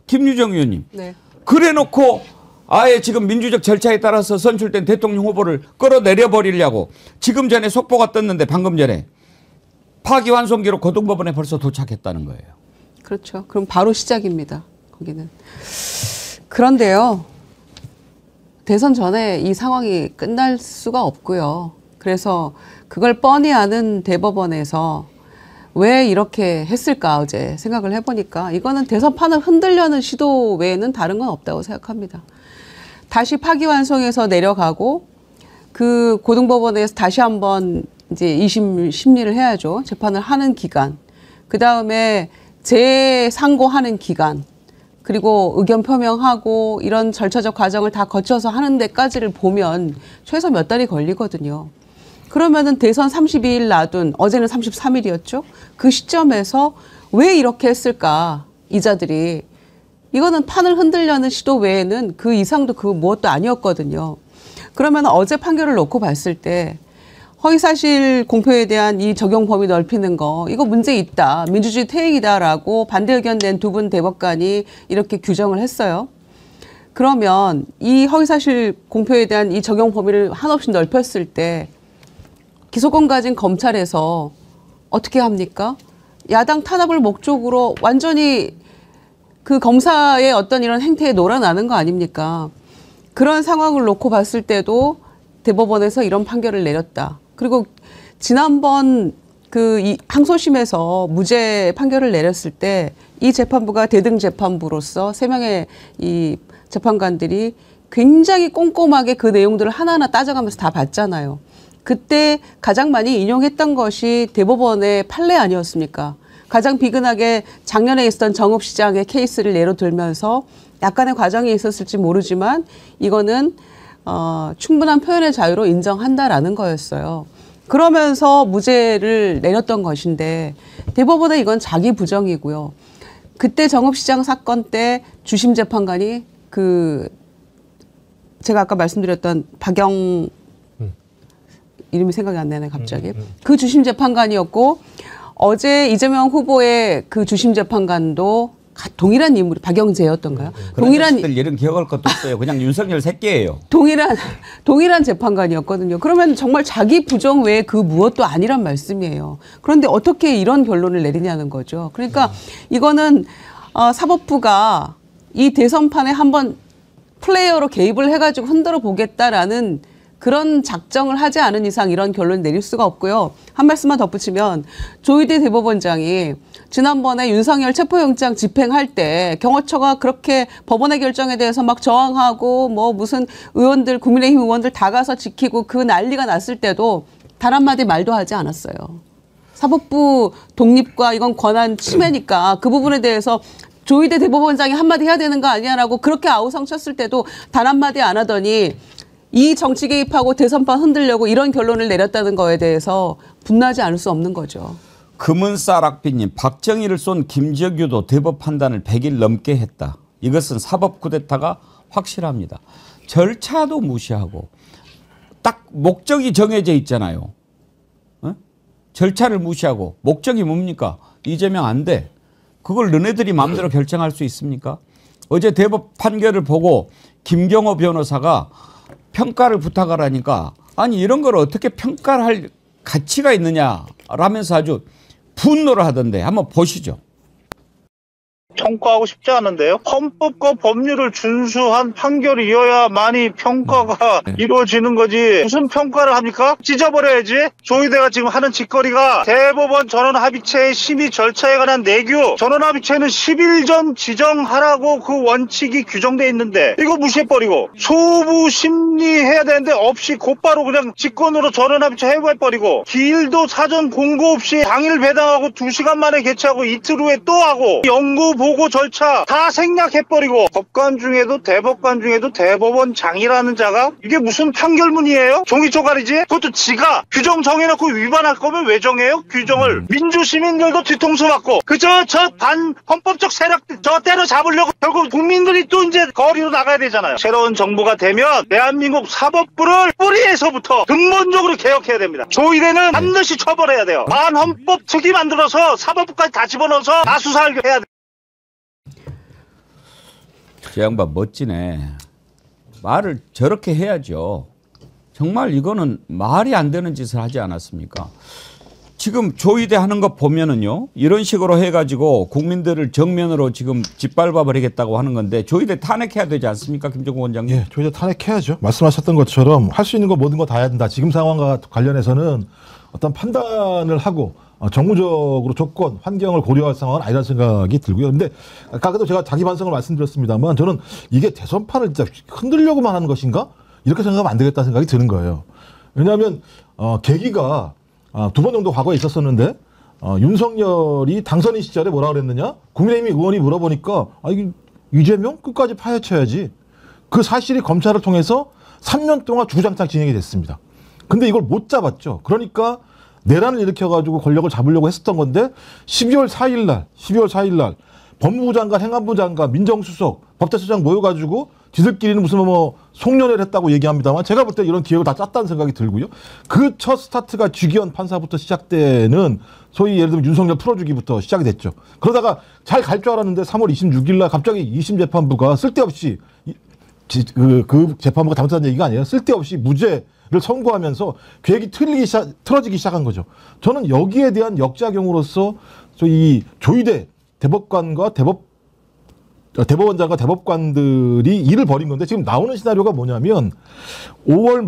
[SPEAKER 4] 김유정 의원님.
[SPEAKER 1] 네. 그래
[SPEAKER 4] 그래 놓고 아예 지금 민주적 절차에 따라서 선출된 대통령 후보를 끌어내려 버리려고 지금 전에 속보가 떴는데 방금 전에 파기환송기로 고등법원에 벌써 도착했다는 거예요.
[SPEAKER 1] 그렇죠. 그럼 바로 시작입니다. 거기는. 그런데요. 대선 전에 이 상황이 끝날 수가 없고요. 그래서 그걸 뻔히 아는 대법원에서 왜 이렇게 했을까 어제 생각을 해보니까 이거는 대선판을 흔들려는 시도 외에는 다른 건 없다고 생각합니다. 다시 파기환송해서 내려가고 그 고등법원에서 다시 한번 이제 2심 심리를 해야죠. 재판을 하는 기간. 그 다음에 재상고하는 기간. 그리고 의견 표명하고 이런 절차적 과정을 다 거쳐서 하는 데까지를 보면 최소 몇 달이 걸리거든요. 그러면은 대선 32일 놔둔, 어제는 33일이었죠. 그 시점에서 왜 이렇게 했을까, 이자들이. 이거는 판을 흔들려는 시도 외에는 그 이상도 그 무엇도 아니었거든요. 그러면 어제 판결을 놓고 봤을 때 허위사실 공표에 대한 이 적용 범위 넓히는 거, 이거 문제 있다. 민주주의 퇴행이다라고 반대 의견 낸 두 분 대법관이 이렇게 규정을 했어요. 그러면 이 허위사실 공표에 대한 이 적용 범위를 한없이 넓혔을 때 기소권 가진 검찰에서 어떻게 합니까? 야당 탄압을 목적으로 완전히 그 검사의 어떤 이런 행태에 놀아나는 거 아닙니까? 그런 상황을 놓고 봤을 때도 대법원에서 이런 판결을 내렸다. 그리고 지난번 그 항소심에서 무죄 판결을 내렸을 때 이 재판부가 대등 재판부로서 3명의 이 재판관들이 굉장히 꼼꼼하게 그 내용들을 하나하나 따져가면서 다 봤잖아요. 그때 가장 많이 인용했던 것이 대법원의 판례 아니었습니까? 가장 비근하게 작년에 있었던 정읍시장의 케이스를 예로 들면서 약간의 과정이 있었을지 모르지만 이거는 충분한 표현의 자유로 인정한다라는 거였어요. 그러면서 무죄를 내렸던 것인데 대법원은 이건 자기 부정이고요. 그때 정읍시장 사건 때 주심 재판관이 그 제가 아까 말씀드렸던 박영 이름이 생각이 안 나네 갑자기. 그 주심 재판관이었고 어제 이재명 후보의 그 주심 재판관도 동일한 인물이 박영재였던가요? 동일한
[SPEAKER 4] 이름 기억할 것도 없어요. 그냥 윤석열 새끼예요.
[SPEAKER 1] 동일한 재판관이었거든요. 그러면 정말 자기 부정 외에 그 무엇도 아니란 말씀이에요. 그런데 어떻게 이런 결론을 내리냐는 거죠. 그러니까 이거는 사법부가 이 대선판에 한번 플레이어로 개입을 해가지고 흔들어 보겠다라는 그런 작정을 하지 않은 이상 이런 결론을 내릴 수가 없고요. 한 말씀만 덧붙이면 조희대 대법원장이 지난번에 윤석열 체포영장 집행할 때 경호처가 그렇게 법원의 결정에 대해서 막 저항하고 뭐 무슨 의원들 국민의힘 의원들 다 가서 지키고 그 난리가 났을 때도 단 한마디 말도 하지 않았어요. 사법부 독립과 이건 권한 침해니까 그 부분에 대해서 조희대 대법원장이 한마디 해야 되는 거 아니냐라고 그렇게 아우성 쳤을 때도 단 한마디 안 하더니 이 정치 개입하고 대선판 흔들려고 이런 결론을 내렸다는 거에 대해서 분노하지 않을 수 없는 거죠.
[SPEAKER 4] 금은쌀악비님, 박정희를 쏜 김정규도 대법 판단을 100일 넘게 했다. 이것은 사법 쿠데타가 확실합니다. 절차도 무시하고 딱 목적이 정해져 있잖아요. 어? 절차를 무시하고 목적이 뭡니까? 이재명 안 돼. 그걸 너네들이 마음대로 결정할 수 있습니까? 어제 대법 판결을 보고 김경호 변호사가 평가를 부탁하라니까 아니 이런 걸 어떻게 평가를 할 가치가 있느냐라면서 아주 분노를 하던데 한번 보시죠.
[SPEAKER 7] 평가하고 싶지 않은데요. 헌법과 법률을 준수한 판결이어야만이 평가가 이루어지는 거지. 무슨 평가를 합니까? 찢어버려야지. 조희대가 지금 하는 짓거리가 대법원 전원합의체의 심의 절차에 관한 내규, 전원합의체는 10일 전 지정하라고 그 원칙이 규정돼 있는데 이거 무시해버리고 소부 심리해야 되는데 없이 곧바로 그냥 직권으로 전원합의체 해부해버리고 기일도 사전 공고 없이 당일 배당하고 2시간 만에 개최하고 이틀 후에 또 하고 연구 보고 절차 다 생략해버리고 법관 중에도 대법관 중에도 대법원장이라는 자가 이게 무슨 판결문이에요? 종이 쪼가리지? 그것도 지가 규정 정해놓고 위반할 거면 왜 정해요? 규정을 민주시민들도 뒤통수 맞고 그저 반헌법적 세력들 저 때려잡으려고 결국 국민들이 또 이제 거리로 나가야 되잖아요. 새로운 정부가 되면 대한민국 사법부를 뿌리에서부터 근본적으로 개혁해야 됩니다. 조희대는 반드시 처벌해야 돼요. 반헌법 특위 만들어서 사법부까지 다 집어넣어서 다 수사해야 돼요.
[SPEAKER 4] 저 양반 멋지네. 말을 저렇게 해야죠. 정말 이거는 말이 안 되는 짓을 하지 않았습니까? 지금 조희대 하는 거 보면은요, 이런 식으로 해가지고 국민들을 정면으로 지금 짓밟아 버리겠다고 하는 건데 조희대 탄핵해야 되지 않습니까, 김정국 원장님?
[SPEAKER 5] 예, 조희대 탄핵해야죠. 말씀하셨던 것처럼 할 수 있는 거 모든 거 다 해야 된다. 지금 상황과 관련해서는 어떤 판단을 하고 정무적으로 조건, 환경을 고려할 상황은 아니라는 생각이 들고요. 근데 아까도 제가 자기 반성을 말씀드렸습니다만 저는 이게 대선판을 진짜 흔들려고만 하는 것인가? 이렇게 생각하면 안 되겠다는 생각이 드는 거예요. 왜냐하면 계기가 2번 정도 과거에 있었었는데 윤석열이 당선인 시절에 뭐라 그랬느냐? 국민의힘 의원이 물어보니까 이재명 끝까지 파헤쳐야지. 그 사실이 검찰을 통해서 3년 동안 주구장창 진행이 됐습니다. 근데 이걸 못 잡았죠. 그러니까 내란을 일으켜가지고 권력을 잡으려고 했었던 건데 12월 4일 날 법무부 장관, 행안부 장관, 민정수석, 법제처장 모여가지고 지들끼리는 무슨 송년회를 했다고 얘기합니다만 제가 볼 때 이런 기획을 다 짰다는 생각이 들고요. 그 첫 스타트가 주기현 판사부터 시작되는 소위 예를 들면 윤석열 풀어주기부터 시작이 됐죠. 그러다가 잘 갈 줄 알았는데 3월 26일 날 갑자기 2심 재판부가 쓸데없이 그 재판부가 잘못한 얘기가 아니에요. 쓸데없이 무죄를 선고하면서 계획이 틀어지기 시작한 거죠. 저는 여기에 대한 역작용으로서 이 조희대 대법관과 대법원장과 대법관들이 일을 벌인 건데 지금 나오는 시나리오가 뭐냐면 5월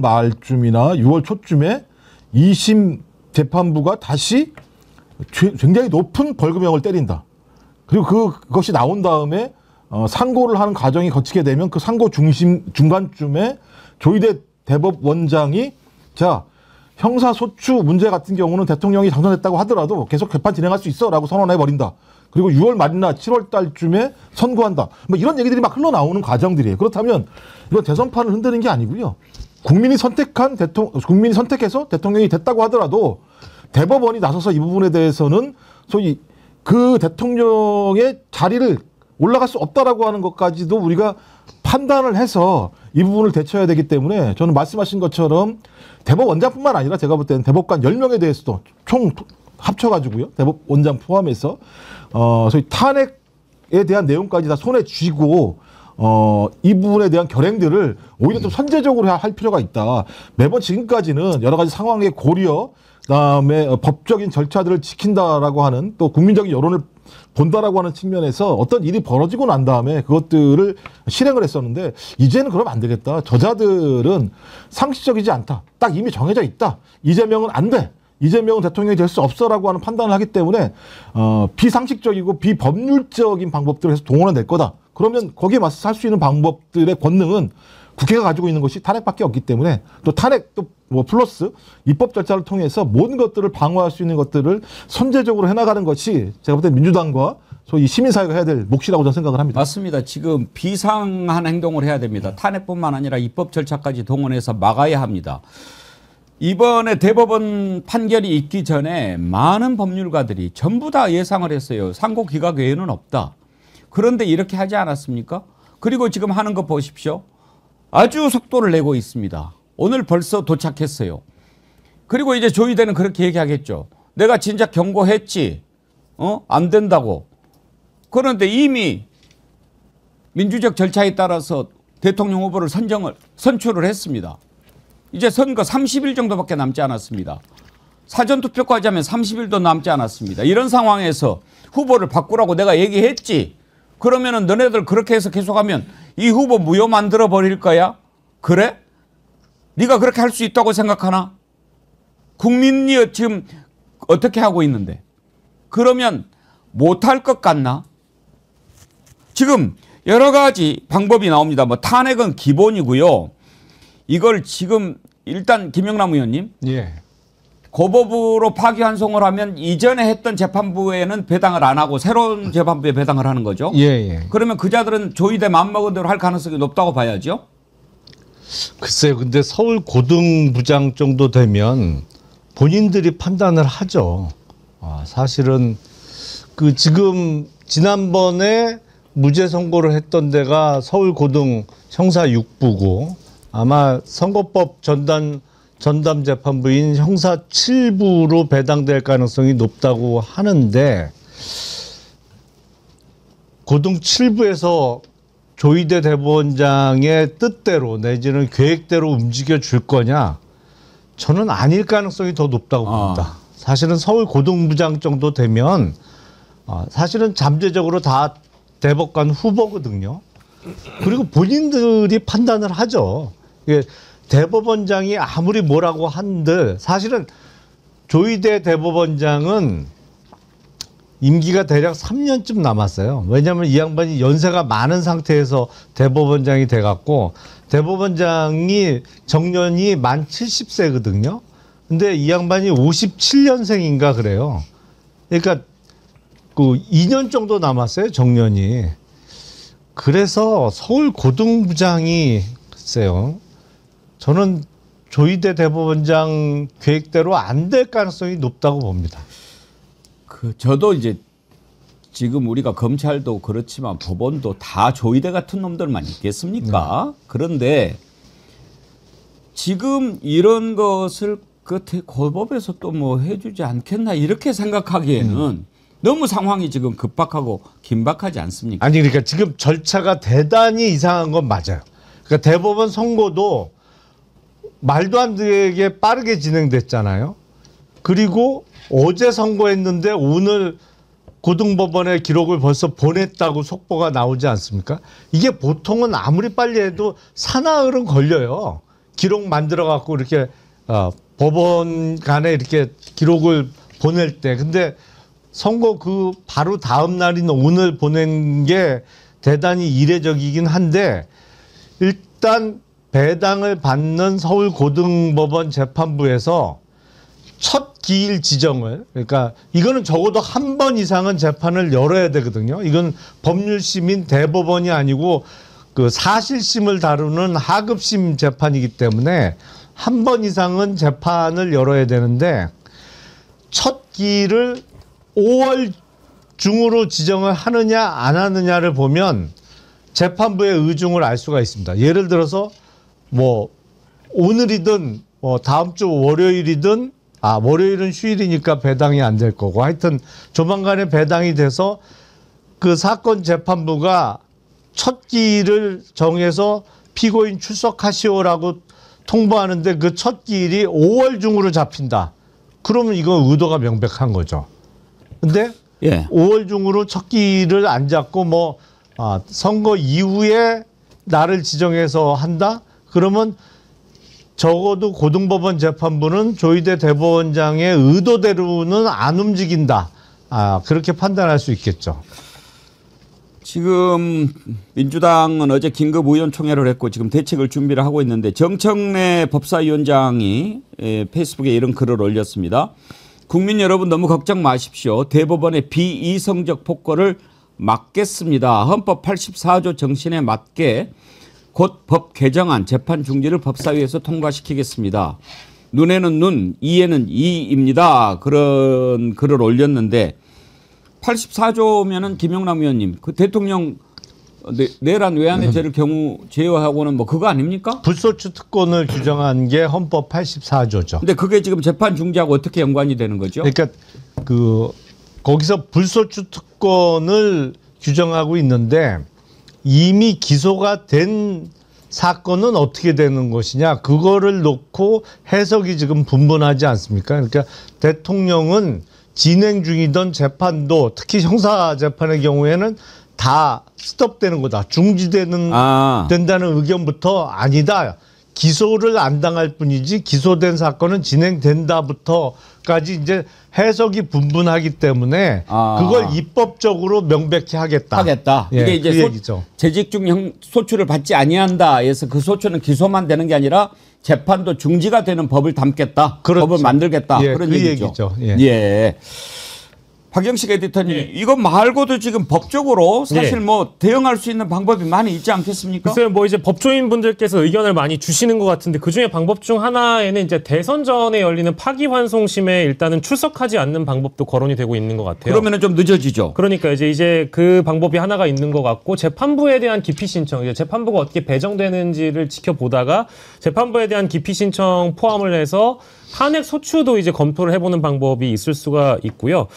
[SPEAKER 5] 말쯤이나 6월 초쯤에 2심 재판부가 다시 굉장히 높은 벌금형을 때린다. 그리고 그것이 나온 다음에 상고를 하는 과정이 거치게 되면 그 상고 중간쯤에 조희대 대법원장이 자 형사소추 문제 같은 경우는 대통령이 당선됐다고 하더라도 계속 재판 진행할 수 있어 라고 선언해버린다. 그리고 6월 말이나 7월 달쯤에 선고한다. 뭐 이런 얘기들이 막 흘러나오는 과정들이에요. 그렇다면 이건 대선판을 흔드는 게 아니고요. 국민이 선택해서 대통령이 됐다고 하더라도 대법원이 나서서 이 부분에 대해서는 소위 그 대통령의 자리를 올라갈 수 없다라고 하는 것까지도 우리가 판단을 해서 이 부분을 대처해야 되기 때문에 저는 말씀하신 것처럼 대법원장뿐만 아니라 제가 볼 때는 대법관 10명에 대해서도 총 합쳐가지고요. 대법원장 포함해서 소위 탄핵에 대한 내용까지 다 손에 쥐고 이 부분에 대한 결행들을 오히려 좀 선제적으로 할 필요가 있다. 매번 지금까지는 여러 가지 상황의 고려, 그다음에 법적인 절차들을 지킨다라고 하는 또 국민적인 여론을 본다라고 하는 측면에서 어떤 일이 벌어지고 난 다음에 그것들을 실행을 했었는데 이제는 그러면 안 되겠다. 저자들은 상식적이지 않다. 딱 이미 정해져 있다. 이재명은 안 돼. 이재명은 대통령이 될 수 없어라고 하는 판단을 하기 때문에 비상식적이고 비법률적인 방법들을 해서 동원해낼 거다. 그러면 거기에 맞서 할 수 있는 방법들의 권능은 국회가 가지고 있는 것이 탄핵밖에 없기 때문에 또 탄핵 또 뭐 플러스 입법 절차를 통해서 모든 것들을 방어할 수 있는 것들을 선제적으로 해나가는 것이 제가 볼 때 민주당과 소위 시민사회가 해야 될 몫이라고 저는 생각을 합니다.
[SPEAKER 4] 맞습니다. 지금 비상한 행동을 해야 됩니다. 탄핵뿐만 아니라 입법 절차까지 동원해서 막아야 합니다. 이번에 대법원 판결이 있기 전에 많은 법률가들이 전부 다 예상을 했어요. 상고 기각 외에는 없다. 그런데 이렇게 하지 않았습니까? 그리고 지금 하는 거 보십시오. 아주 속도를 내고 있습니다. 오늘 벌써 도착했어요. 그리고 이제 조희대는 그렇게 얘기하겠죠. 내가 진작 경고했지. 안 된다고. 그런데 이미 민주적 절차에 따라서 대통령 후보를 선출을 했습니다. 이제 선거 30일 정도밖에 남지 않았습니다. 사전투표까지 하면 30일도 남지 않았습니다. 이런 상황에서 후보를 바꾸라고 내가 얘기했지. 그러면은 너네들 그렇게 해서 계속하면 이 후보 무효 만들어 버릴 거야? 그래? 네가 그렇게 할 수 있다고 생각하나? 국민이 지금 어떻게 하고 있는데? 그러면 못할 것 같나? 지금 여러 가지 방법이 나옵니다. 뭐 탄핵은 기본이고요. 이걸 지금 일단 김영남 의원님,
[SPEAKER 8] 예.
[SPEAKER 4] 고법으로 파기환송을 하면 이전에 했던 재판부에는 배당을 안 하고 새로운 재판부에 배당을 하는 거죠.
[SPEAKER 8] 예, 예.
[SPEAKER 4] 그러면 그 자들은 조의대 맘먹은 대로 할 가능성이 높다고 봐야죠.
[SPEAKER 8] 글쎄요. 근데 서울 고등부장 정도 되면 본인들이 판단을 하죠. 사실은 그 지금 지난번에 무죄 선고를 했던 데가 서울 고등 형사 6부고 아마 선거법 전담 재판부인 형사 7부로 배당될 가능성이 높다고 하는데 고등 7부에서 조희대 대법원장의 뜻대로 내지는 계획대로 움직여 줄 거냐? 저는 아닐 가능성이 더 높다고 봅니다. 사실은 서울 고등부장 정도 되면 사실은 잠재적으로 다 대법관 후보거든요. 그리고 본인들이 판단을 하죠. 이게 대법원장이 아무리 뭐라고 한들 사실은 조희대 대법원장은 임기가 대략 3년쯤 남았어요. 왜냐하면 이 양반이 연세가 많은 상태에서 대법원장이 돼갖고 대법원장이 정년이 만 70세거든요. 근데 이 양반이 57년생인가 그래요. 그러니까 그 2년 정도 남았어요, 정년이. 그래서 서울 고등부장이 글쎄요. 저는 조희대 대법원장 계획대로 안 될 가능성이 높다고 봅니다.
[SPEAKER 4] 저도 이제 지금 우리가 검찰도 그렇지만 법원도 다 조희대 같은 놈들만 있겠습니까? 그런데 지금 이런 것을 고법에서 또 뭐 해주지 않겠나 이렇게 생각하기에는 너무 상황이 지금 급박하고 긴박하지 않습니까?
[SPEAKER 8] 아니 그러니까 지금 절차가 대단히 이상한 건 맞아요. 그러니까 대법원 선고도 말도 안 되게 빠르게 진행됐잖아요. 그리고 어제 선고했는데 오늘 고등법원에 기록을 벌써 보냈다고 속보가 나오지 않습니까? 이게 보통은 아무리 빨리 해도 사나흘은 걸려요. 기록 만들어 갖고 이렇게 법원 간에 이렇게 기록을 보낼 때. 근데 선고 그 바로 다음 날인 오늘 보낸 게 대단히 이례적이긴 한데 일단 배당을 받는 서울 고등법원 재판부에서 첫 기일 지정을 그러니까 이거는 적어도 한 번 이상은 재판을 열어야 되거든요. 이건 법률심인 대법원이 아니고 그 사실심을 다루는 하급심 재판이기 때문에 한 번 이상은 재판을 열어야 되는데 첫 기일을 5월 중으로 지정을 하느냐 안 하느냐를 보면 재판부의 의중을 알 수가 있습니다. 예를 들어서 뭐 오늘이든 뭐 다음 주 월요일이든 월요일은 휴일이니까 배당이 안 될 거고 하여튼 조만간에 배당이 돼서 그 사건 재판부가 첫 기일을 정해서 피고인 출석하시오라고 통보하는데 그 첫 기일이 5월 중으로 잡힌다. 그러면 이건 의도가 명백한 거죠. 근데 5월 중으로 첫 기일을 안 잡고 뭐 선거 이후에 날을 지정해서 한다? 그러면 적어도 고등법원 재판부는 조희대 대법원장의 의도대로는 안 움직인다. 그렇게 판단할 수 있겠죠.
[SPEAKER 4] 지금 민주당은 어제 긴급 의원총회를 했고 지금 대책을 준비를 하고 있는데 정청래 법사위원장이 페이스북에 이런 글을 올렸습니다. 국민 여러분 너무 걱정 마십시오. 대법원의 비이성적 폭거를 막겠습니다. 헌법 84조 정신에 맞게 곧 법 개정안 재판 중지를 법사위에서 통과시키겠습니다. 눈에는 눈, 이에는 이입니다. 그런 글을 올렸는데 84조면은 김영남 의원님 그 대통령 내란 외환의 죄를 경우 제어하고는 뭐 그거 아닙니까?
[SPEAKER 8] 불소추 특권을 규정한 게 헌법 84조죠.
[SPEAKER 4] 근데 그게 지금 재판 중지하고 어떻게 연관이 되는 거죠?
[SPEAKER 8] 그러니까 거기서 불소추 특권을 규정하고 있는데 이미 기소가 된 사건은 어떻게 되는 것이냐 그거를 놓고 해석이 지금 분분하지 않습니까? 그러니까 대통령은 진행 중이던 재판도 특히 형사 재판의 경우에는 다 스톱되는 거다. 중지되는 된다는 의견부터 아니다. 기소를 안 당할 뿐이지 기소된 사건은 진행된다부터까지 이제 해석이 분분하기 때문에 그걸 입법적으로 명백히 하겠다. 예,
[SPEAKER 4] 이게 이제 재직 중 소추를 받지 아니한다 해서 그 소추는 기소만 되는 게 아니라 재판도 중지가 되는 법을 담겠다.
[SPEAKER 8] 그렇죠.
[SPEAKER 4] 법을 만들겠다.
[SPEAKER 8] 예,
[SPEAKER 4] 그런
[SPEAKER 8] 그
[SPEAKER 4] 얘기죠.
[SPEAKER 8] 예.
[SPEAKER 4] 예. 박영식 에디터님, 이거 말고도 지금 법적으로 사실 뭐 대응할 수 있는 방법이 많이 있지 않겠습니까?
[SPEAKER 6] 글쎄요, 뭐 이제 법조인 분들께서 의견을 많이 주시는 것 같은데 그 중에 방법 중 하나에는 이제 대선 전에 열리는 파기환송심에 일단은 출석하지 않는 방법도 거론이 되고 있는 것 같아요.
[SPEAKER 4] 그러면은 좀 늦어지죠.
[SPEAKER 6] 그러니까 이제 그 방법이 하나가 있는 것 같고 재판부에 대한 기피 신청, 이제 재판부가 어떻게 배정되는지를 지켜보다가 재판부에 대한 기피 신청 포함을 해서 탄핵 소추도 이제 검토를 해보는 방법이 있을 수가 있고요.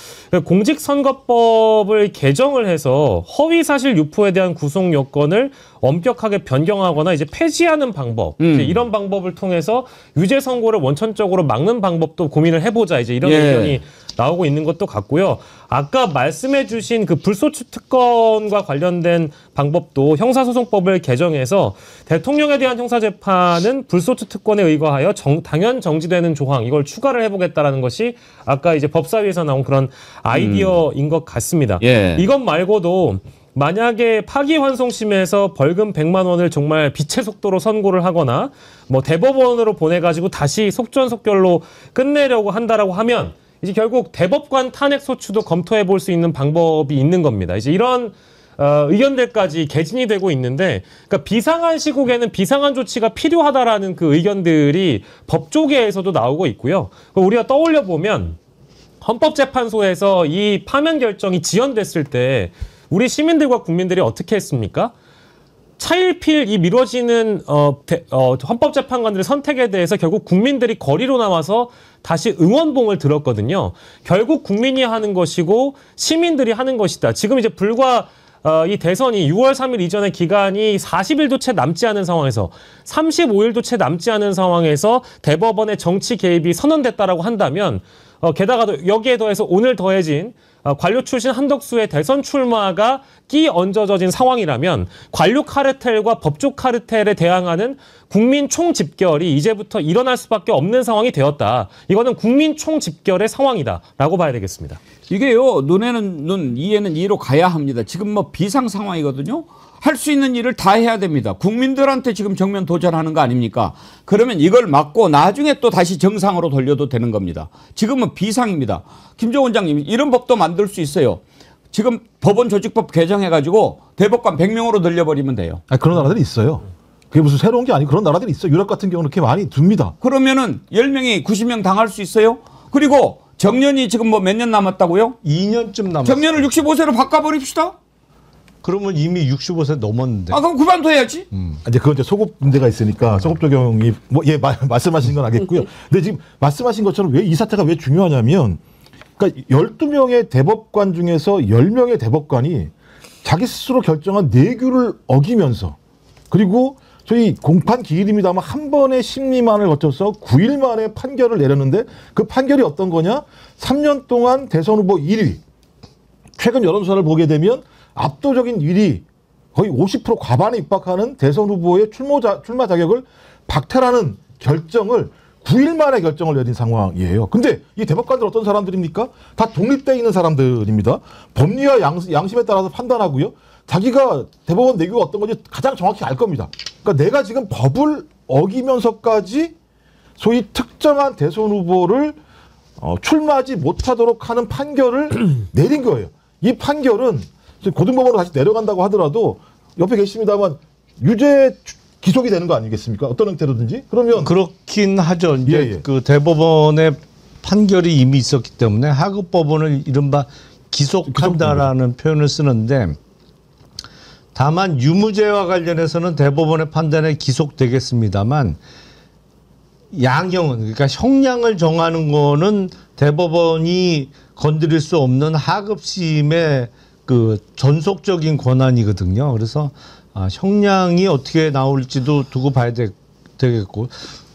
[SPEAKER 6] 공직선거법을 개정을 해서 허위사실 유포에 대한 구속 요건을 엄격하게 변경하거나 이제 폐지하는 방법, 이제 이런 방법을 통해서 유죄 선고를 원천적으로 막는 방법도 고민을 해보자. 이제 이런 의견이 나오고 있는 것도 같고요. 아까 말씀해주신 그 불소추 특권과 관련된 방법도 형사소송법을 개정해서 대통령에 대한 형사재판은 불소추 특권에 의거하여 당연 정지되는 조항 이걸 추가를 해보겠다라는 것이 아까 이제 법사위에서 나온 그런 아이디어인 것 같습니다. 이것 말고도 만약에 파기환송심에서 벌금 100만 원을 정말 빛의 속도로 선고를 하거나 뭐 대법원으로 보내가지고 다시 속전속결로 끝내려고 한다라고 하면 이제 결국 대법관 탄핵 소추도 검토해 볼 수 있는 방법이 있는 겁니다. 이제 이런 의견들까지 개진이 되고 있는데, 그러니까 비상한 시국에는 비상한 조치가 필요하다라는 그 의견들이 법조계에서도 나오고 있고요. 우리가 떠올려 보면 헌법재판소에서 이 파면 결정이 지연됐을 때 우리 시민들과 국민들이 어떻게 했습니까? 차일피일 이 미뤄지는 헌법재판관들의 선택에 대해서 결국 국민들이 거리로 나와서 다시 응원봉을 들었거든요. 결국 국민이 하는 것이고 시민들이 하는 것이다. 지금 이제 불과 이 대선이 6월 3일 이전의 기간이 40일도 채 남지 않은 상황에서 35일도 채 남지 않은 상황에서 대법원의 정치 개입이 선언됐다라고 한다면 게다가 여기에 더해서 오늘 더해진 관료 출신 한덕수의 대선 출마가 끼 얹어진 상황이라면 관료 카르텔과 법조 카르텔에 대항하는 국민 총집결이 이제부터 일어날 수밖에 없는 상황이 되었다. 이거는 국민 총집결의 상황이다라고 봐야 되겠습니다.
[SPEAKER 4] 이게요, 눈에는 눈, 이에는 이로 가야 합니다. 지금 뭐 비상 상황이거든요. 할 수 있는 일을 다 해야 됩니다. 국민들한테 지금 정면 도전하는 거 아닙니까? 그러면 이걸 막고 나중에 또 다시 정상으로 돌려도 되는 겁니다. 지금은 비상입니다. 김종 원장님, 이런 법도 만들 수 있어요. 지금 법원 조직법 개정해가지고 대법관 100명으로 늘려버리면 돼요.
[SPEAKER 5] 그런 나라들이 있어요. 그게 무슨 새로운 게 아니고 그런 나라들이 있어요. 유럽 같은 경우는 그렇게 많이 둡니다.
[SPEAKER 4] 그러면은 10명이 90명 당할 수 있어요? 그리고 정년이 지금 뭐 몇 년 남았다고요?
[SPEAKER 8] 2년쯤 남았어요.
[SPEAKER 4] 정년을 65세로 바꿔버립시다.
[SPEAKER 8] 그러면 이미 65세 넘었는데.
[SPEAKER 4] 그럼 그만둬야지.
[SPEAKER 5] 이제 그건 이제 소급 문제가 있으니까 소급 적용이 말씀하신 건 알겠고요. 근데 지금 말씀하신 것처럼 왜 이 사태가 왜 중요하냐면, 그러니까 12명의 대법관 중에서 10명의 대법관이 자기 스스로 결정한 내규를 어기면서, 그리고 저희 공판 기일입니다만 한 번의 심리만을 거쳐서 9일 만에 판결을 내렸는데, 그 판결이 어떤 거냐? 3년 동안 대선 후보 1위. 최근 여론조사를 보게 되면 압도적인 1위, 거의 50% 과반에 육박하는 대선 후보의 출마 자격을 박탈하는 결정을 9일 만에 결정을 내린 상황이에요. 근데 이 대법관들 어떤 사람들입니까? 다 독립되어 있는 사람들입니다. 법리와 양심에 따라서 판단하고요. 자기가 대법원 내규가 어떤 건지 가장 정확히 알 겁니다. 그러니까 내가 지금 법을 어기면서까지 소위 특정한 대선 후보를 출마하지 못하도록 하는 판결을 내린 거예요. 이 판결은 고등법원으로 다시 내려간다고 하더라도 옆에 계십니다만 유죄 기속이 되는 거 아니겠습니까? 어떤 형태로든지. 그러면
[SPEAKER 8] 그렇긴 하죠. 이제 그 대법원의 판결이 이미 있었기 때문에 하급법원을 이른바 기속한다라는 표현을 쓰는데, 다만 유무죄와 관련해서는 대법원의 판단에 기속되겠습니다만 양형은, 그러니까 형량을 정하는 거는 대법원이 건드릴 수 없는 하급심의 그 전속적인 권한이거든요. 그래서 형량이 어떻게 나올지도 두고 봐야 되겠고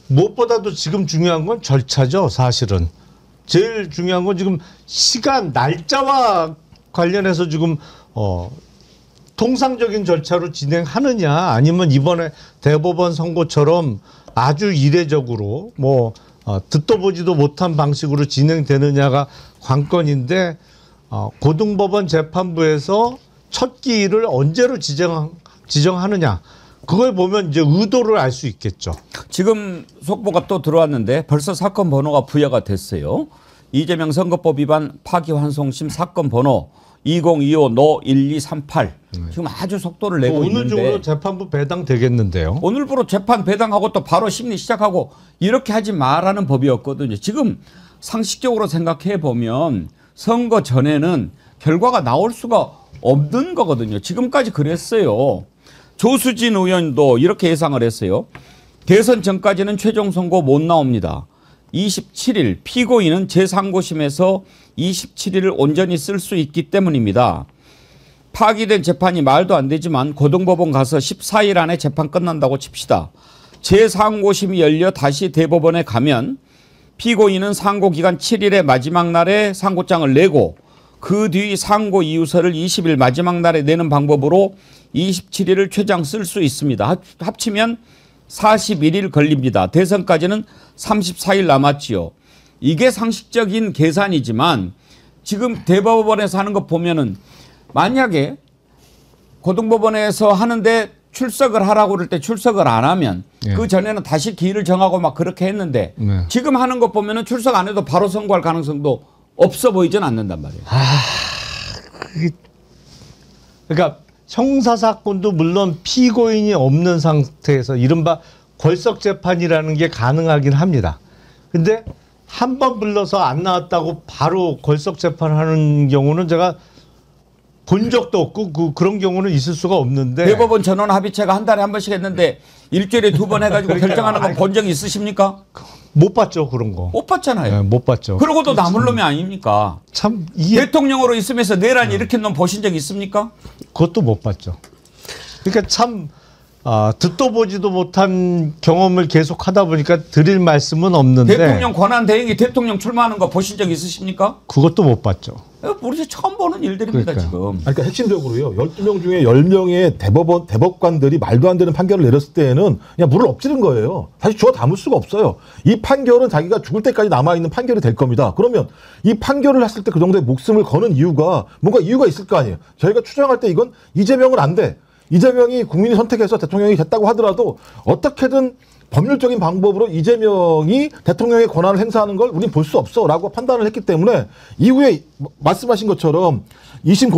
[SPEAKER 8] 무엇보다도 지금 중요한 건 절차죠. 사실은 제일 중요한 건 지금 시간 날짜와 관련해서 지금 통상적인 절차로 진행하느냐 아니면 이번에 대법원 선고처럼 아주 이례적으로 뭐 듣도 보지도 못한 방식으로 진행되느냐가 관건인데 고등법원 재판부에서 첫 기일을 언제로 지정하느냐 그걸 보면 이제 의도를 알 수 있겠죠.
[SPEAKER 4] 지금 속보가 또 들어왔는데 벌써 사건 번호가 부여가 됐어요. 이재명 선거법 위반 파기환송심 사건 번호 2025-NO1238 지금 아주 속도를 내고
[SPEAKER 8] 오늘
[SPEAKER 4] 있는데
[SPEAKER 8] 중으로 재판부 배당 되겠는데요.
[SPEAKER 4] 오늘부로 재판 배당하고 또 바로 심리 시작하고 이렇게 하지 말라는 법이었거든요. 지금 상식적으로 생각해 보면 선거 전에는 결과가 나올 수가 없는 거거든요. 지금까지 그랬어요. 조수진 의원도 이렇게 예상을 했어요. 대선 전까지는 최종 선고 못 나옵니다. 27일 피고인은 제3고심에서 27일을 온전히 쓸 수 있기 때문입니다. 파기된 재판이 말도 안 되지만 고등법원 가서 14일 안에 재판 끝난다고 칩시다. 제3고심이 열려 다시 대법원에 가면 피고인은 상고기간 7일의 마지막 날에 상고장을 내고 그 뒤 상고 이유서를 20일 마지막 날에 내는 방법으로 27일을 최장 쓸 수 있습니다. 합치면 41일 걸립니다. 대선까지는 34일 남았지요. 이게 상식적인 계산이지만 지금 대법원에서 하는 거 보면은 만약에 고등법원에서 하는데 출석을 하라고 그럴 때 출석을 안 하면 그 전에는 다시 기일을 정하고 막 그렇게 했는데 지금 하는 거 보면은 출석 안 해도 바로 선고할 가능성도 없어 보이진 않는단 말이에요.
[SPEAKER 8] 그러니까 형사사건도 물론 피고인이 없는 상태에서 이른바 걸석재판이라는 게 가능하긴 합니다. 근데 한 번 불러서 안 나왔다고 바로 걸석재판하는 경우는 제가 본 적도 없고 그런 경우는 있을 수가 없는데
[SPEAKER 4] 대법원 전원 합의체가 한 달에 한 번씩 했는데 일주일에 2번 해가지고 결정하는 건 본 적 있으십니까?
[SPEAKER 8] 못 봤죠 그런 거.
[SPEAKER 4] 못 봤잖아요.
[SPEAKER 8] 네, 못 봤죠.
[SPEAKER 4] 그러고도 남을 놈이 아닙니까?
[SPEAKER 8] 참
[SPEAKER 4] 대통령으로 있으면서 내란 일으킨 놈 보신 적 있습니까?
[SPEAKER 8] 그것도 못 봤죠. 그러니까 참 듣도 보지도 못한 경험을 계속 하다 보니까 드릴 말씀은 없는데
[SPEAKER 4] 대통령 권한 대행이 대통령 출마하는 거 보신 적 있으십니까?
[SPEAKER 8] 그것도 못 봤죠.
[SPEAKER 4] 우리 처음 보는 일들입니다.
[SPEAKER 8] 그러니까요.
[SPEAKER 4] 지금.
[SPEAKER 5] 그러니까 핵심적으로요. 12명 중에 10명의 대법관들이 말도 안 되는 판결을 내렸을 때에는 그냥 물을 엎지른 거예요. 다시 주워 담을 수가 없어요. 이 판결은 자기가 죽을 때까지 남아있는 판결이 될 겁니다. 그러면 이 판결을 했을 때 그 정도의 목숨을 거는 이유가 뭔가 이유가 있을 거 아니에요. 저희가 추정할 때 이건 이재명은 안 돼. 이재명이 국민이 선택해서 대통령이 됐다고 하더라도 어떻게든 법률적인 방법으로 이재명이 대통령의 권한을 행사하는 걸 우리는 볼 수 없어라고 판단을 했기 때문에 이후에 말씀하신 것처럼 2심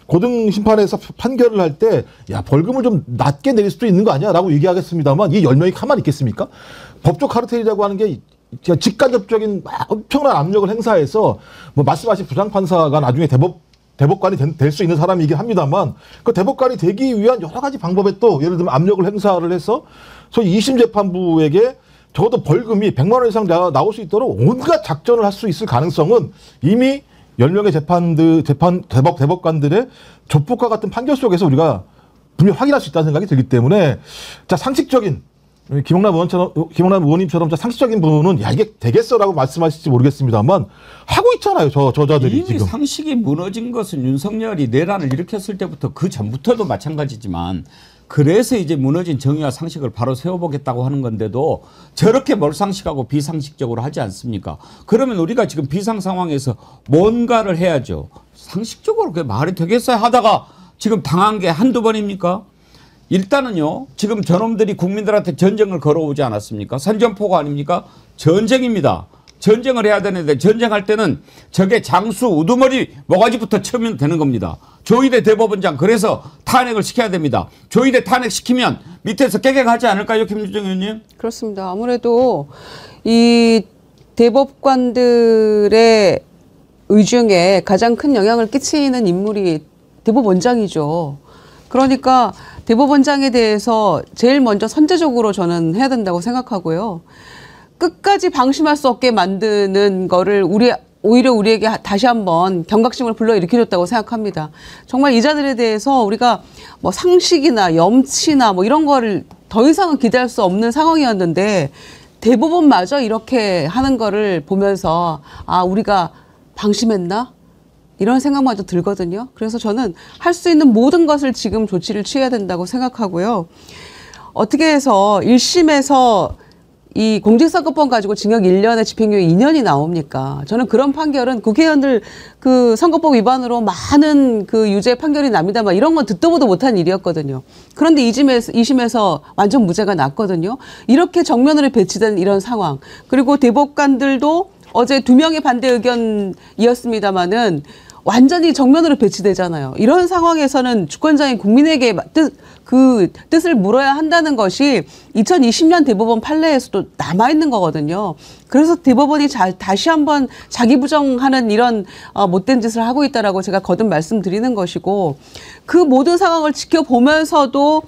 [SPEAKER 5] 고등 심판에서 판결을 할 때 야 벌금을 좀 낮게 내릴 수도 있는 거 아니야라고 얘기하겠습니다만 이 10명이 가만히 있겠습니까? 법적 카르텔이라고 하는 게 직간접적인 엄청난 압력을 행사해서 뭐 말씀하신 부장판사가 나중에 대법관이 될 수 있는 사람이긴 합니다만 그 대법관이 되기 위한 여러 가지 방법에 또 예를 들면 압력을 행사를 해서 소위 2심 재판부에게 적어도 벌금이 100만 원 이상 나올 수 있도록 온갖 작전을 할 수 있을 가능성은 이미 10명의 대법관들의 조폭과 같은 판결 속에서 우리가 분명히 확인할 수 있다는 생각이 들기 때문에 자 상식적인 김영남 의원님처럼 상식적인 분은 야 이게 되겠어라고 말씀하실지 모르겠습니다만 하고 있잖아요. 저자들이
[SPEAKER 4] 이미
[SPEAKER 5] 지금.
[SPEAKER 4] 상식이 무너진 것은 윤석열이 내란을 일으켰을 때부터 그 전부터도 마찬가지지만 그래서 이제 무너진 정의와 상식을 바로 세워보겠다고 하는 건데도 저렇게 몰상식하고 비상식적으로 하지 않습니까? 그러면 우리가 지금 비상 상황에서 뭔가를 해야죠. 상식적으로 그게 말이 되겠어요 하다가 지금 당한 게 한두 번입니까? 일단은요. 지금 저놈들이 국민들한테 전쟁을 걸어오지 않았습니까? 선전포고 아닙니까? 전쟁입니다. 전쟁을 해야 되는데 전쟁할 때는 적의 장수 우두머리 모가지부터 쳐면 되는 겁니다. 조희대 대법원장 그래서 탄핵을 시켜야 됩니다. 조희대 탄핵시키면 밑에서 깨갱하지 않을까요? 김유정 의원님?
[SPEAKER 1] 그렇습니다. 아무래도 이 대법관들의 의중에 가장 큰 영향을 끼치는 인물이 대법원장이죠. 그러니까 대법원장에 대해서 제일 먼저 선제적으로 저는 해야 된다고 생각하고요. 끝까지 방심할 수 없게 만드는 거를 우리 오히려 우리에게 다시 한번 경각심을 불러일으켜줬다고 생각합니다. 정말 이자들에 대해서 우리가 뭐 상식이나 염치나 뭐 이런 거를 더 이상은 기대할 수 없는 상황이었는데 대법원마저 이렇게 하는 거를 보면서 아, 우리가 방심했나? 이런 생각마저 들거든요. 그래서 저는 할 수 있는 모든 것을 지금 조치를 취해야 된다고 생각하고요. 어떻게 해서 1심에서 이 공직선거법 가지고 징역 1년에 집행유예 2년이 나옵니까? 저는 그런 판결은 국회의원들 그 선거법 위반으로 많은 그 유죄 판결이 납니다. 막 이런 건 듣도 보도 못한 일이었거든요. 그런데 2심에서 완전 무죄가 났거든요. 이렇게 정면으로 배치된 이런 상황. 그리고 대법관들도 어제 2명의 반대 의견이었습니다마는 완전히 정면으로 배치되잖아요. 이런 상황에서는 주권자인 국민에게 그 뜻을 물어야 한다는 것이 2020년 대법원 판례에서도 남아있는 거거든요. 그래서 대법원이 다시 한번 자기 부정하는 이런 못된 짓을 하고 있다라고 제가 거듭 말씀드리는 것이고, 그 모든 상황을 지켜보면서도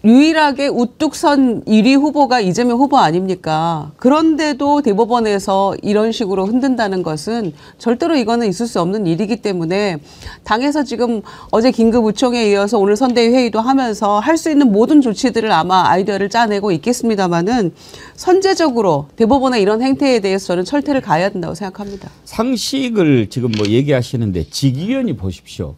[SPEAKER 1] 유일하게 우뚝 선 1위 후보가 이재명 후보 아닙니까? 그런데도 대법원에서 이런 식으로 흔든다는 것은 절대로 이거는 있을 수 없는 일이기 때문에 당에서 지금 어제 긴급 의총에 이어서 오늘 선대위 회의도 하면서 할 수 있는 모든 조치들을 아마 아이디어를 짜내고 있겠습니다마는 선제적으로 대법원의 이런 행태에 대해서 저는 철퇴를 가해야 된다고 생각합니다.
[SPEAKER 4] 상식을 지금 뭐 얘기하시는데 직위원이 보십시오.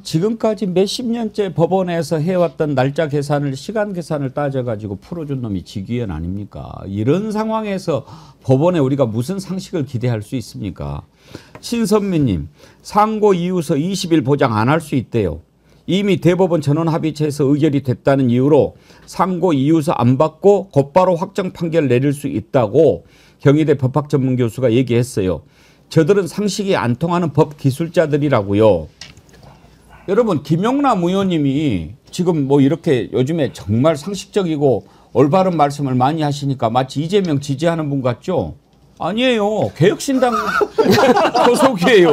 [SPEAKER 4] 지금까지 몇십 년째 법원에서 해왔던 날짜 계산을, 시간 계산을 따져가지고 풀어준 놈이 직위원 아닙니까? 이런 상황에서 법원에 우리가 무슨 상식을 기대할 수 있습니까? 신선미님, 상고 이유서 20일 보장 안 할 수 있대요. 이미 대법원 전원합의체에서 의결이 됐다는 이유로 상고 이유서 안 받고 곧바로 확정 판결 내릴 수 있다고 경희대 법학전문교수가 얘기했어요. 저들은 상식이 안 통하는 법 기술자들이라고요. 여러분, 김용남 의원님이 지금 뭐 이렇게 요즘에 정말 상식적이고 올바른 말씀을 많이 하시니까 마치 이재명 지지하는 분 같죠? 아니에요. 개혁신당 소속이에요.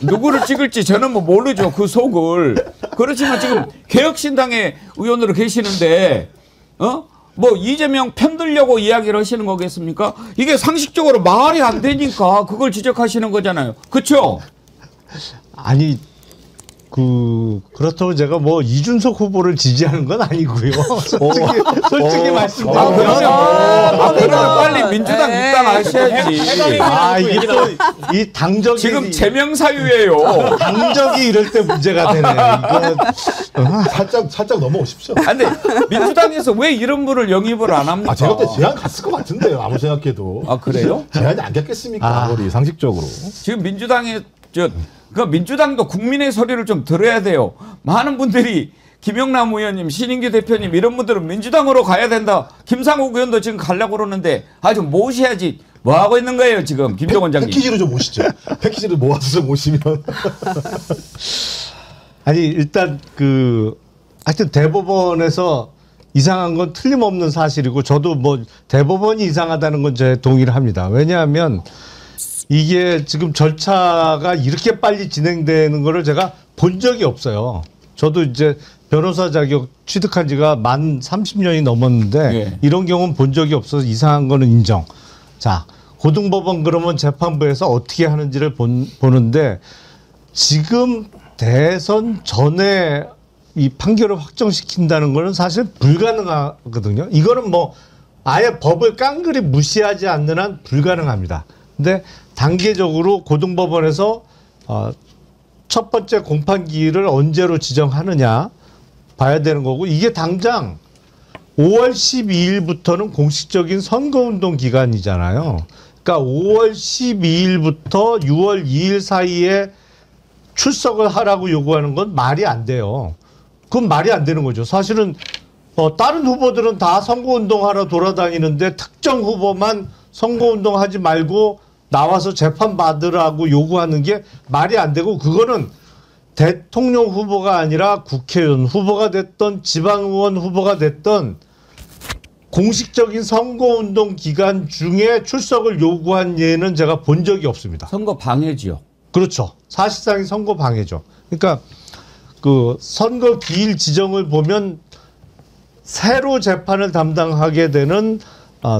[SPEAKER 4] 누구를 찍을지 저는 뭐 모르죠. 그 속을. 그렇지만 지금 개혁신당의 의원으로 계시는데 뭐 이재명 편들려고 이야기를 하시는 거겠습니까? 이게 상식적으로 말이 안 되니까 그걸 지적하시는 거잖아요. 그렇죠?
[SPEAKER 8] 아니, 그렇다고 제가 뭐 이준석 후보를 지지하는 건 아니고요. 솔직히 말씀드리면.
[SPEAKER 4] 그러면 빨리 민주당 입당하셔야지.
[SPEAKER 8] 이게 또 이 당적이.
[SPEAKER 4] 지금 제명사유예요.
[SPEAKER 8] 당적이 이럴 때 문제가 되네. 이거
[SPEAKER 5] 살짝 넘어오십시오.
[SPEAKER 4] 근데 민주당에서 왜 이런 분을 영입을 안 합니까?
[SPEAKER 5] 제가 그때 제안 갔을 것 같은데요. 아무 생각해도.
[SPEAKER 4] 그래요?
[SPEAKER 5] 제안이 안 갔겠습니까? 아무리 상식적으로.
[SPEAKER 4] 지금 민주당에 그 민주당도 국민의 소리를 좀 들어야 돼요. 많은 분들이 김영남 의원님, 신인규 대표님 이런 분들은 민주당으로 가야 된다. 김상욱 의원도 지금 가려고 그러는데 좀 모셔야지. 뭐 하고 있는 거예요 지금 김정 원장님?
[SPEAKER 5] 패키지로 좀 모시죠. 패키지를 모아서 모시면.
[SPEAKER 8] 아니 일단 하여튼 대법원에서 이상한 건 틀림없는 사실이고 저도 뭐 대법원이 이상하다는 건 제 동의를 합니다. 왜냐하면 이게 지금 절차가 이렇게 빨리 진행되는 거를 제가 본 적이 없어요. 저도 이제 변호사 자격 취득한 지가 만 30년이 넘었는데 이런 경우는 본 적이 없어서 이상한 거는 인정. 자, 고등법원 그러면 재판부에서 어떻게 하는지를 보는데 지금 대선 전에 이 판결을 확정시킨다는 거는 사실 불가능하거든요. 이거는 뭐 아예 법을 깡그리 무시하지 않는 한 불가능합니다. 근데 단계적으로 고등법원에서 첫 번째 공판기일을 언제로 지정하느냐 봐야 되는 거고, 이게 당장 5월 12일부터는 공식적인 선거운동 기간이잖아요. 그러니까 5월 12일부터 6월 2일 사이에 출석을 하라고 요구하는 건 말이 안 돼요. 그건 말이 안 되는 거죠. 사실은 다른 후보들은 다 선거운동하러 돌아다니는데 특정 후보만 선거운동하지 말고 나와서 재판 받으라고 요구하는 게 말이 안 되고, 그거는 대통령 후보가 아니라 국회의원 후보가 됐던 지방의원 후보가 됐던 공식적인 선거운동 기간 중에 출석을 요구한 예는 제가 본 적이 없습니다.
[SPEAKER 4] 선거 방해지요.
[SPEAKER 8] 그렇죠. 사실상의 선거 방해죠. 그러니까 그 선거 기일 지정을 보면 새로 재판을 담당하게 되는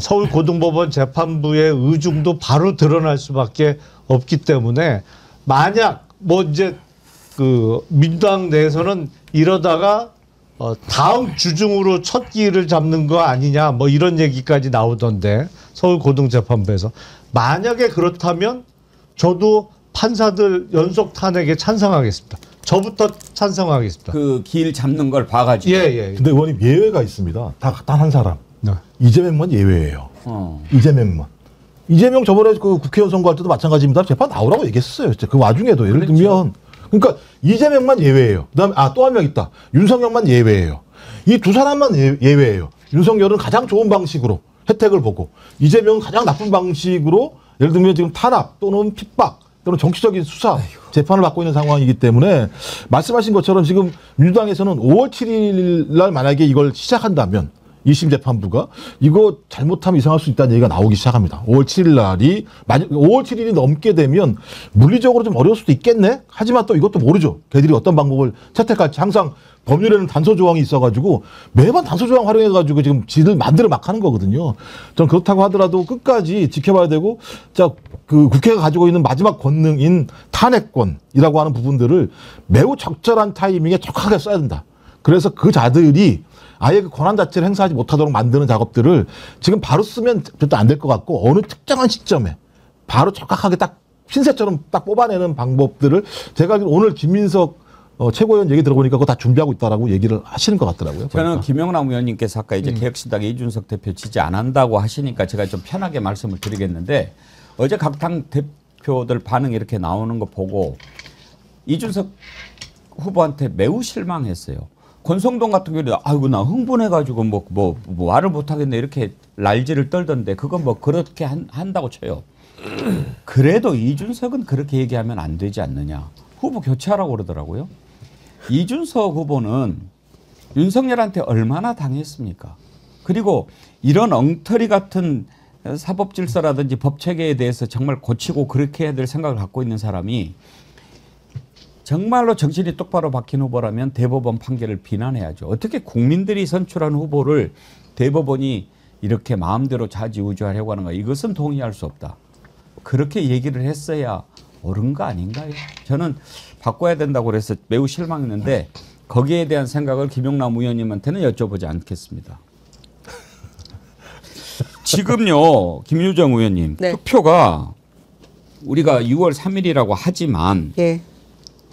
[SPEAKER 8] 서울고등법원 재판부의 의중도 바로 드러날 수밖에 없기 때문에 만약 뭐 이제 그 민주당 내에서는 이러다가 다음 주중으로 첫 기회를 잡는 거 아니냐 뭐 이런 얘기까지 나오던데 서울고등재판부에서 만약에 그렇다면 저도 판사들 연속 탄핵에 찬성하겠습니다. 저부터 찬성하겠습니다.
[SPEAKER 4] 그 길 잡는 걸 봐가지고.
[SPEAKER 8] 예.
[SPEAKER 5] 근데 의원님 예외가 있습니다. 단 한 사람.
[SPEAKER 8] 네.
[SPEAKER 5] 이재명만 예외예요. 이재명만. 이재명 저번에 그 국회의원 선거할 때도 마찬가지입니다. 재판 나오라고 얘기했어요. 진짜 그 와중에도 예를 들면 그러니까 이재명만 예외예요. 그다음에 또 한 명 있다. 윤석열만 예외예요. 이 두 사람만 예외예요. 윤석열은 가장 좋은 방식으로 혜택을 보고 이재명은 가장 나쁜 방식으로 예를 들면 지금 탄압 또는 핍박 또는 정치적인 수사 재판을 받고 있는 상황이기 때문에 말씀하신 것처럼 지금 민주당에서는 5월 7일 날 만약에 이걸 시작한다면 2심 재판부가 이거 잘못하면 이상할 수 있다는 얘기가 나오기 시작합니다. 5월 7일 날이 만약 5월 7일이 넘게 되면 물리적으로 좀 어려울 수도 있겠네. 하지만 또 이것도 모르죠. 걔들이 어떤 방법을 채택할지. 항상 법률에는 단서 조항이 있어가지고 매번 단서 조항 활용해가지고 지금 지들 만들어 막 하는 거거든요. 전 그렇다고 하더라도 끝까지 지켜봐야 되고, 자, 그 국회가 가지고 있는 마지막 권능인 탄핵권이라고 하는 부분들을 매우 적절한 타이밍에 적하게 써야 된다. 그래서 그 자들이 아예 그 권한 자체를 행사하지 못하도록 만드는 작업들을 지금 바로 쓰면 절대 안 될 것 같고 어느 특정한 시점에 바로 적확하게 딱 신세처럼 딱 뽑아내는 방법들을 제가 오늘 김민석 최고위원 얘기 들어보니까 그거 다 준비하고 있다라고 얘기를 하시는 것 같더라고요.
[SPEAKER 4] 저는
[SPEAKER 5] 보니까.
[SPEAKER 4] 김영남 의원님께서 아까 이제 개혁신당의 이준석 대표 지지 안 한다고 하시니까 제가 좀 편하게 말씀을 드리겠는데 어제 각 당 대표들 반응이 이렇게 나오는 거 보고 이준석 후보한테 매우 실망했어요. 권성동 같은 경우는 아이고 나 흥분해가지고 뭐 말을 못하겠네 이렇게 랄지를 떨던데 그건 뭐 그렇게 한다고 쳐요. 그래도 이준석은 그렇게 얘기하면 안 되지 않느냐. 후보 교체하라고 그러더라고요. 이준석 후보는 윤석열한테 얼마나 당했습니까? 그리고 이런 엉터리 같은 사법질서라든지 법체계에 대해서 정말 고치고 그렇게 해야 될 생각을 갖고 있는 사람이 정말로 정신이 똑바로 박힌 후보라면 대법원 판결을 비난해야죠. 어떻게 국민들이 선출한 후보를 대법원이 이렇게 마음대로 좌지우지하려고 하는 가 이것은 동의할 수 없다. 그렇게 얘기를 했어야 옳은 거 아닌가요? 저는 바꿔야 된다고 그래서 매우 실망했는데 거기에 대한 생각을 김용남 의원님한테는 여쭤보지 않겠습니다. 지금요, 김유정 의원님,
[SPEAKER 1] 네.
[SPEAKER 4] 투표가 우리가 6월 3일이라고 하지만
[SPEAKER 1] 예,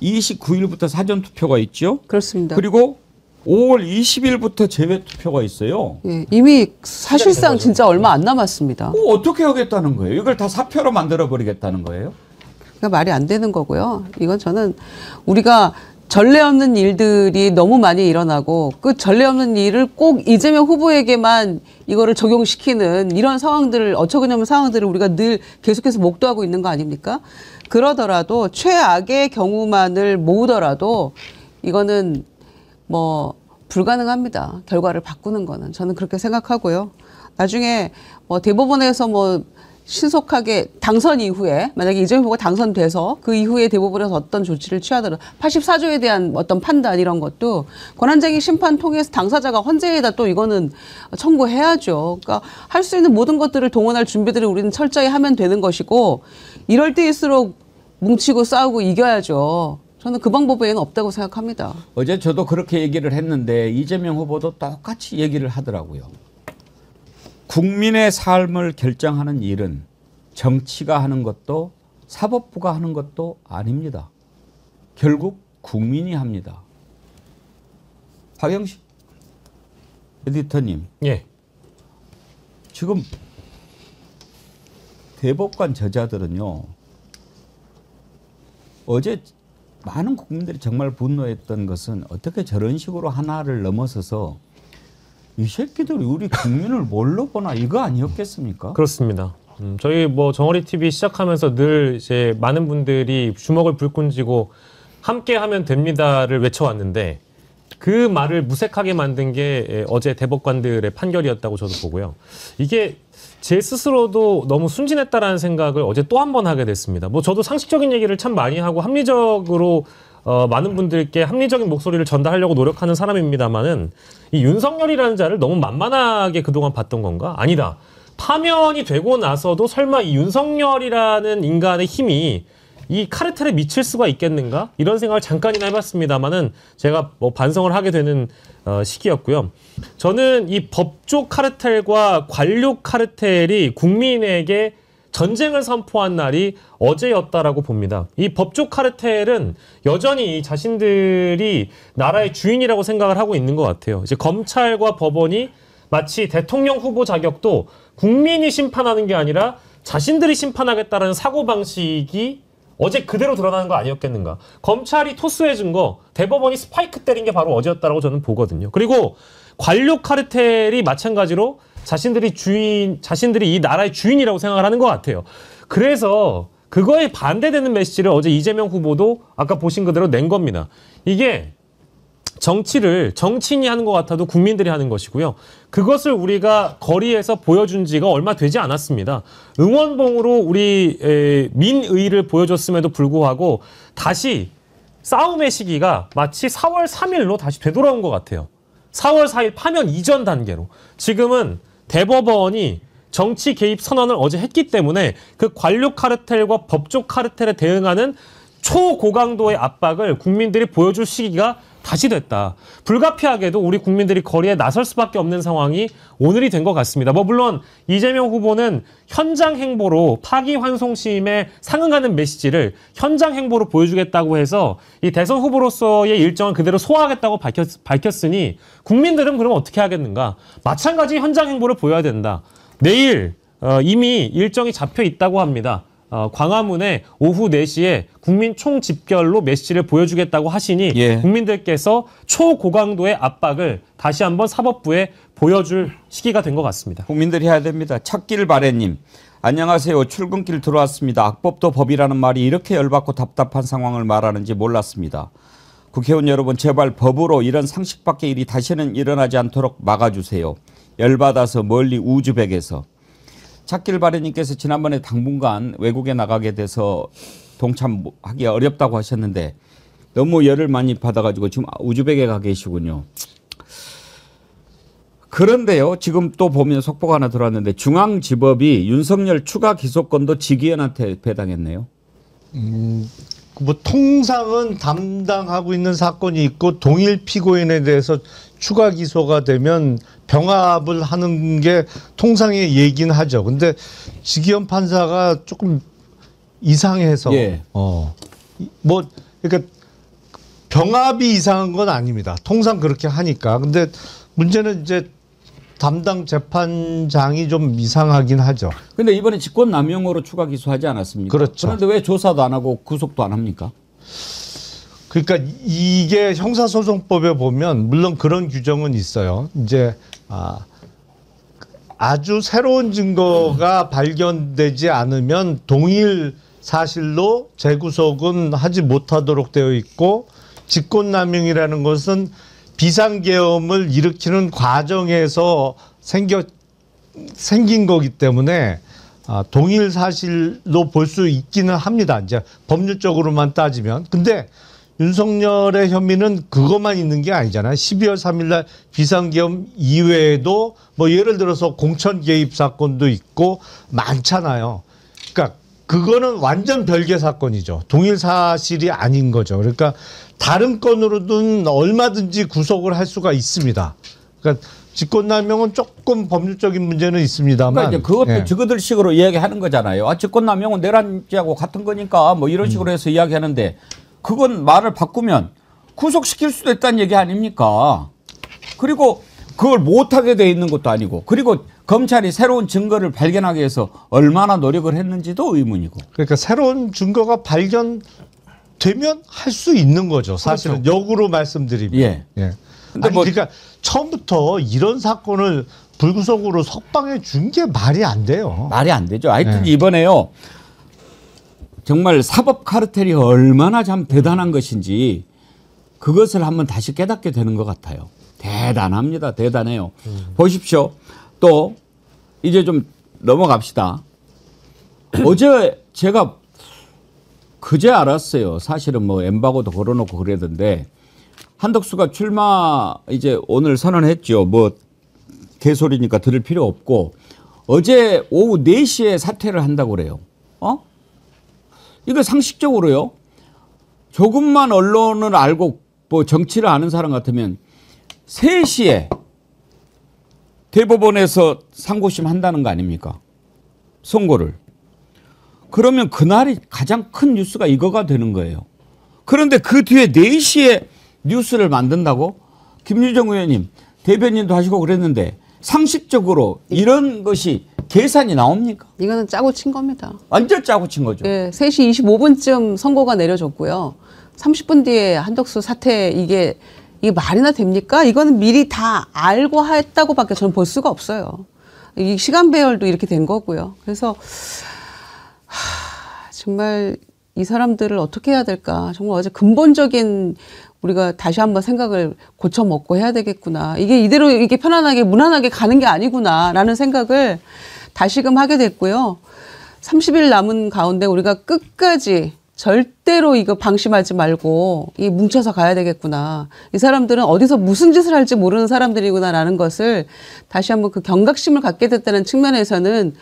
[SPEAKER 4] 29일부터 사전 투표가 있죠.
[SPEAKER 1] 그렇습니다.
[SPEAKER 4] 그리고 5월 20일부터 재외 투표가 있어요.
[SPEAKER 1] 예, 이미 사실상 진짜 얼마 안 남았습니다.
[SPEAKER 4] 어떻게 하겠다는 거예요? 이걸 다 사표로 만들어 버리겠다는 거예요?
[SPEAKER 1] 그러니까 말이 안 되는 거고요. 이건 저는 우리가 전례 없는 일들이 너무 많이 일어나고 그 전례 없는 일을 꼭 이재명 후보에게만 이거를 적용시키는 이런 상황들을 어처구니없는 상황들을 우리가 늘 계속해서 목도하고 있는 거 아닙니까? 그러더라도 최악의 경우만을 모으더라도 이거는 뭐 불가능합니다. 결과를 바꾸는 거는 저는 그렇게 생각하고요. 나중에 뭐 대법원에서 뭐 신속하게 당선 이후에 만약에 이재명 후보가 당선돼서 그 이후에 대법원에서 어떤 조치를 취하더라도 84조에 대한 어떤 판단 이런 것도 권한쟁의 심판 통해서 당사자가 헌재에다 또 이거는 청구해야죠. 그러니까 할 수 있는 모든 것들을 동원할 준비들을 우리는 철저히 하면 되는 것이고 이럴 때일수록 뭉치고 싸우고 이겨야죠. 저는 그 방법 외에는 없다고 생각합니다.
[SPEAKER 4] 어제 저도 그렇게 얘기를 했는데 이재명 후보도 똑같이 얘기를 하더라고요. 국민의 삶을 결정하는 일은 정치가 하는 것도 사법부가 하는 것도 아닙니다. 결국 국민이 합니다. 박영식 에디터님.
[SPEAKER 6] 예.
[SPEAKER 4] 지금 대법관 저자들은요. 어제 많은 국민들이 정말 분노했던 것은 어떻게 저런 식으로 하나를 넘어서서 이 새끼들이 우리 국민을 뭘로 보나 이거 아니었겠습니까?
[SPEAKER 6] 그렇습니다. 저희 뭐 정어리 TV 시작하면서 늘 이제 많은 분들이 주먹을 불끈 쥐고 함께 하면 됩니다를 외쳐왔는데 그 말을 무색하게 만든 게 어제 대법관들의 판결이었다고 저도 보고요. 이게 제 스스로도 너무 순진했다라는 생각을 어제 또 한 번 하게 됐습니다. 뭐 저도 상식적인 얘기를 참 많이 하고 합리적으로 많은 분들께 합리적인 목소리를 전달하려고 노력하는 사람입니다만은 이 윤석열이라는 자를 너무 만만하게 그동안 봤던 건가? 아니다. 파면이 되고 나서도 설마 이 윤석열이라는 인간의 힘이 이 카르텔에 미칠 수가 있겠는가? 이런 생각을 잠깐이나 해봤습니다만은 제가 뭐 반성을 하게 되는 시기였고요. 저는 이 법조 카르텔과 관료 카르텔이 국민에게 전쟁을 선포한 날이 어제였다라고 봅니다. 이 법조 카르텔은 여전히 자신들이 나라의 주인이라고 생각을 하고 있는 것 같아요. 이제 검찰과 법원이 마치 대통령 후보 자격도 국민이 심판하는 게 아니라 자신들이 심판하겠다는 사고방식이 어제 그대로 드러나는 거 아니었겠는가. 검찰이 토스해준 거, 대법원이 스파이크 때린 게 바로 어제였다라고 저는 보거든요. 그리고 관료 카르텔이 마찬가지로 자신들이 이 나라의 주인이라고 생각을 하는 것 같아요. 그래서 그거에 반대되는 메시지를 어제 이재명 후보도 아까 보신 그대로 낸 겁니다. 이게 정치를 정치인이 하는 것 같아도 국민들이 하는 것이고요. 그것을 우리가 거리에서 보여준 지가 얼마 되지 않았습니다. 응원봉으로 우리 민의를 보여줬음에도 불구하고 다시 싸움의 시기가 마치 4월 3일로 다시 되돌아온 것 같아요. 4월 4일 파면 이전 단계로. 지금은 대법원이 정치 개입 선언을 어제 했기 때문에 그 관료 카르텔과 법조 카르텔에 대응하는 초고강도의 압박을 국민들이 보여줄 시기가 다시 됐다. 불가피하게도 우리 국민들이 거리에 나설 수밖에 없는 상황이 오늘이 된 것 같습니다. 뭐 물론 이재명 후보는 현장 행보로 파기환송심에 상응하는 메시지를 현장 행보로 보여주겠다고 해서 이 대선 후보로서의 일정을 그대로 소화하겠다고 밝혔으니 국민들은 그럼 어떻게 하겠는가? 마찬가지 현장 행보를 보여야 된다. 내일 이미 일정이 잡혀 있다고 합니다. 광화문에 오후 4시에 국민 총집결로 메시지를 보여주겠다고 하시니
[SPEAKER 4] 예.
[SPEAKER 6] 국민들께서 초고강도의 압박을 다시 한번 사법부에 보여줄 시기가 된 것 같습니다.
[SPEAKER 4] 국민들이 해야 됩니다. 찾길 바래님. 안녕하세요. 출근길 들어왔습니다. 악법도 법이라는 말이 이렇게 열받고 답답한 상황을 말하는지 몰랐습니다. 국회의원 여러분 제발 법으로 이런 상식 밖의 일이 다시는 일어나지 않도록 막아주세요. 열받아서 멀리 우즈벡에서. 찾길 바래님께서 지난번에 당분간 외국에 나가게 돼서 동참하기 어렵다고 하셨는데 너무 열을 많이 받아가지고 지금 우즈벡에 가 계시군요. 그런데요, 지금 또 보면 속보가 하나 들어왔는데 중앙지법이 윤석열 추가 기소권도 지기현한테 배당했네요.
[SPEAKER 8] 뭐 통상은 담당하고 있는 사건이 있고 동일 피고인에 대해서 추가 기소가 되면 병합을 하는 게 통상의 얘기는 하죠. 근데 지기현 판사가 조금 이상해서
[SPEAKER 4] 예.
[SPEAKER 8] 뭐 그러니까 병합이 이상한 건 아닙니다. 통상 그렇게 하니까. 근데 문제는 이제 담당 재판장이 좀 이상하긴 하죠.
[SPEAKER 4] 근데 이번에 직권남용으로 추가 기소하지 않았습니까?
[SPEAKER 8] 그렇죠.
[SPEAKER 4] 그런데 왜 조사도 안 하고 구속도 안 합니까?
[SPEAKER 8] 그러니까 이게 형사소송법에 보면 물론 그런 규정은 있어요. 이제 아주 새로운 증거가 발견되지 않으면 동일 사실로 재구속은 하지 못하도록 되어 있고 직권남용이라는 것은 비상계엄을 일으키는 과정에서 생긴 거기 때문에 동일 사실로 볼 수 있기는 합니다. 이제 법률적으로만 따지면. 근데 윤석열의 혐의는 그것만 있는 게 아니잖아요. 12월 3일 날 비상계엄 이외에도 뭐 예를 들어서 공천 개입 사건도 있고 많잖아요. 그러니까 그거는 완전 별개 사건이죠. 동일 사실이 아닌 거죠. 그러니까 다른 건으로든 얼마든지 구속을 할 수가 있습니다. 그러니까 직권남용은 조금 법률적인 문제는 있습니다만.
[SPEAKER 4] 그러니까 이제 그것도
[SPEAKER 8] 예.
[SPEAKER 4] 저거들식으로 이야기하는 거잖아요. 직권남용은 내란죄하고 같은 거니까 뭐 이런 식으로 해서 이야기하는데 그건 말을 바꾸면 구속시킬 수도 있다는 얘기 아닙니까? 그리고 그걸 못하게 돼 있는 것도 아니고 그리고 검찰이 새로운 증거를 발견하기 위해서 얼마나 노력을 했는지도 의문이고.
[SPEAKER 8] 그러니까 새로운 증거가 발견되면 할 수 있는 거죠. 사실은
[SPEAKER 4] 그렇죠.
[SPEAKER 8] 역으로 말씀드리면.
[SPEAKER 4] 예.
[SPEAKER 8] 예.
[SPEAKER 4] 근데
[SPEAKER 8] 아니,
[SPEAKER 4] 뭐
[SPEAKER 8] 그러니까 처음부터 이런 사건을 불구속으로 석방해 준 게 말이 안 돼요.
[SPEAKER 4] 말이 안 되죠. 하여튼
[SPEAKER 8] 네.
[SPEAKER 4] 이번에요. 정말 사법 카르텔이 얼마나 참 대단한 것인지 그것을 한번 다시 깨닫게 되는 것 같아요. 대단합니다. 대단해요. 보십시오. 또 이제 좀 넘어갑시다. 어제 제가 그제 알았어요. 사실은 뭐 엠바고도 걸어놓고 그러던데 한덕수가 출마 이제 오늘 선언했죠. 뭐 개소리니까 들을 필요 없고 어제 오후 4시에 사퇴를 한다고 그래요. 이거 상식적으로요. 조금만 언론을 알고 뭐 정치를 아는 사람 같으면 3시에 대법원에서 상고심 한다는 거 아닙니까? 선고를. 그러면 그날이 가장 큰 뉴스가 이거가 되는 거예요. 그런데 그 뒤에 4시에 뉴스를 만든다고? 김유정 의원님, 대변인도 하시고 그랬는데 상식적으로 이런 것이 계산이 나옵니까?
[SPEAKER 1] 이거는 짜고 친 겁니다.
[SPEAKER 4] 완전 짜고 친 거죠.
[SPEAKER 1] 네, 3시 25분쯤 선고가 내려졌고요. 30분 뒤에 한덕수 사퇴 이게 말이나 됩니까? 이거는 미리 다 알고 했다고밖에 저는 볼 수가 없어요. 이 시간 배열도 이렇게 된 거고요. 그래서 정말 이 사람들을 어떻게 해야 될까? 정말 어제 근본적인 우리가 다시 한번 생각을 고쳐 먹고 해야 되겠구나. 이게 이대로 이게 편안하게 무난하게 가는 게 아니구나라는 생각을 다시금 하게 됐고요. 30일 남은 가운데 우리가 끝까지 절대로 이거 방심하지 말고 이 뭉쳐서 가야 되겠구나. 이 사람들은 어디서 무슨 짓을 할지 모르는 사람들이구나라는 것을 다시 한번 그 경각심을 갖게 됐다는 측면에서는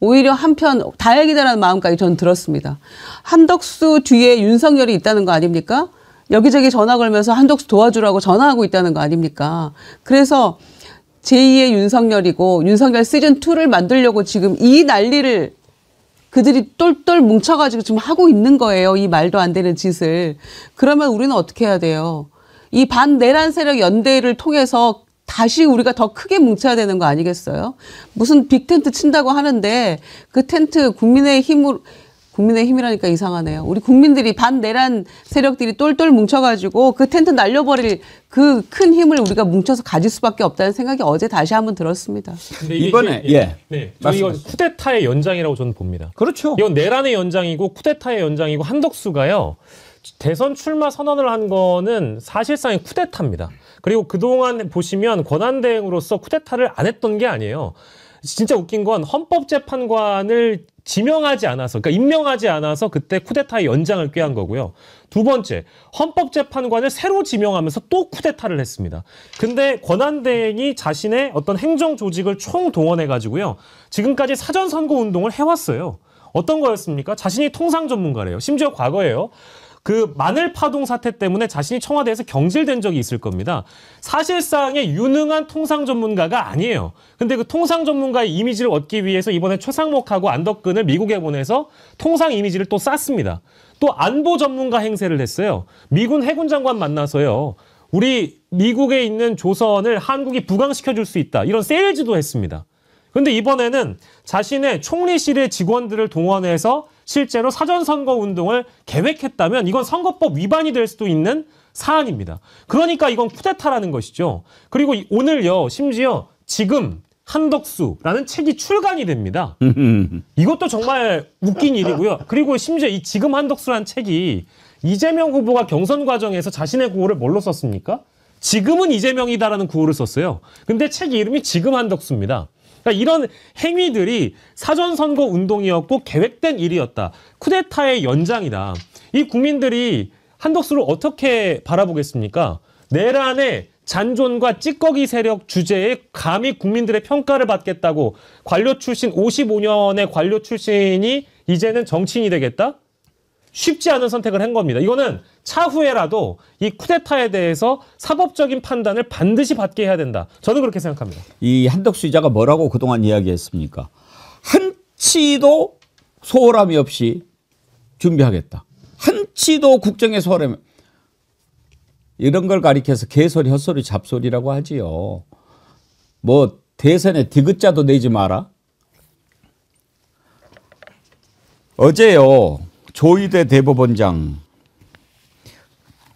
[SPEAKER 1] 오히려 한편 다행이다라는 마음까지 저는 들었습니다. 한덕수 뒤에 윤석열이 있다는 거 아닙니까? 여기저기 전화 걸면서 한덕수 도와주라고 전화하고 있다는 거 아닙니까? 그래서 제2의 윤석열이고 윤석열 시즌2를 만들려고 지금 이 난리를 그들이 똘똘 뭉쳐가지고 지금 하고 있는 거예요. 이 말도 안 되는 짓을. 그러면 우리는 어떻게 해야 돼요? 이 반내란 세력 연대를 통해서 다시 우리가 더 크게 뭉쳐야 되는 거 아니겠어요? 무슨 빅텐트 친다고 하는데 그 텐트 국민의힘이라니까 이상하네요. 우리 국민들이 반내란 세력들이 똘똘 뭉쳐가지고 그 텐트 날려버릴 그 큰 힘을 우리가 뭉쳐서 가질 수밖에 없다는 생각이 어제 다시 한번 들었습니다.
[SPEAKER 6] 근데
[SPEAKER 4] 이번에
[SPEAKER 6] 네, 이건 쿠데타의 연장이라고 저는 봅니다.
[SPEAKER 4] 그렇죠.
[SPEAKER 6] 이건 내란의 연장이고 쿠데타의 연장이고 한덕수가요. 대선 출마 선언을 한 거는 사실상의 쿠데타입니다. 그리고 그동안 보시면 권한대행으로서 쿠데타를 안 했던 게 아니에요. 진짜 웃긴 건 헌법재판관을 지명하지 않아서, 그러니까 임명하지 않아서 그때 쿠데타의 연장을 꾀한 거고요. 두 번째, 헌법재판관을 새로 지명하면서 또 쿠데타를 했습니다. 근데 권한대행이 자신의 어떤 행정 조직을 총동원해가지고요. 지금까지 사전선거 운동을 해왔어요. 어떤 거였습니까? 자신이 통상 전문가래요. 심지어 과거에요. 그 마늘파동 사태 때문에 자신이 청와대에서 경질된 적이 있을 겁니다. 사실상의 유능한 통상 전문가가 아니에요. 근데 그 통상 전문가의 이미지를 얻기 위해서 이번에 최상목하고 안덕근을 미국에 보내서 통상 이미지를 또 쌌습니다. 또 안보 전문가 행세를 했어요. 미군 해군 장관 만나서요. 우리 미국에 있는 조선을 한국이 부강시켜줄 수 있다. 이런 세일즈도 했습니다. 근데 이번에는 자신의 총리실의 직원들을 동원해서 실제로 사전선거 운동을 계획했다면 이건 선거법 위반이 될 수도 있는 사안입니다. 그러니까 이건 쿠데타라는 것이죠. 그리고 오늘요, 심지어 지금 한덕수라는 책이 출간이 됩니다. 이것도 정말 웃긴 일이고요. 그리고 심지어 이 지금 한덕수라는 책이 이재명 후보가 경선 과정에서 자신의 구호를 뭘로 썼습니까? 지금은 이재명이다라는 구호를 썼어요. 근데 책 이름이 지금 한덕수입니다. 그러니까 이런 행위들이 사전선거 운동이었고 계획된 일이었다. 쿠데타의 연장이다. 이 국민들이 한덕수를 어떻게 바라보겠습니까? 내란의 잔존과 찌꺼기 세력 주제에 감히 국민들의 평가를 받겠다고 관료 출신 55년의 관료 출신이 이제는 정치인이 되겠다? 쉽지 않은 선택을 한 겁니다. 이거는 차후에라도 이 쿠데타에 대해서 사법적인 판단을 반드시 받게 해야 된다. 저는 그렇게 생각합니다.
[SPEAKER 4] 이 한덕수 이자가 뭐라고 그동안 이야기했습니까? 한치도 소홀함이 없이 준비하겠다. 한치도 국정에 소홀함. 이런 걸 가리켜서 개소리, 헛소리, 잡소리라고 하지요. 뭐 대선에 디귿자도 내지 마라. 어제요. 조희대 대법원장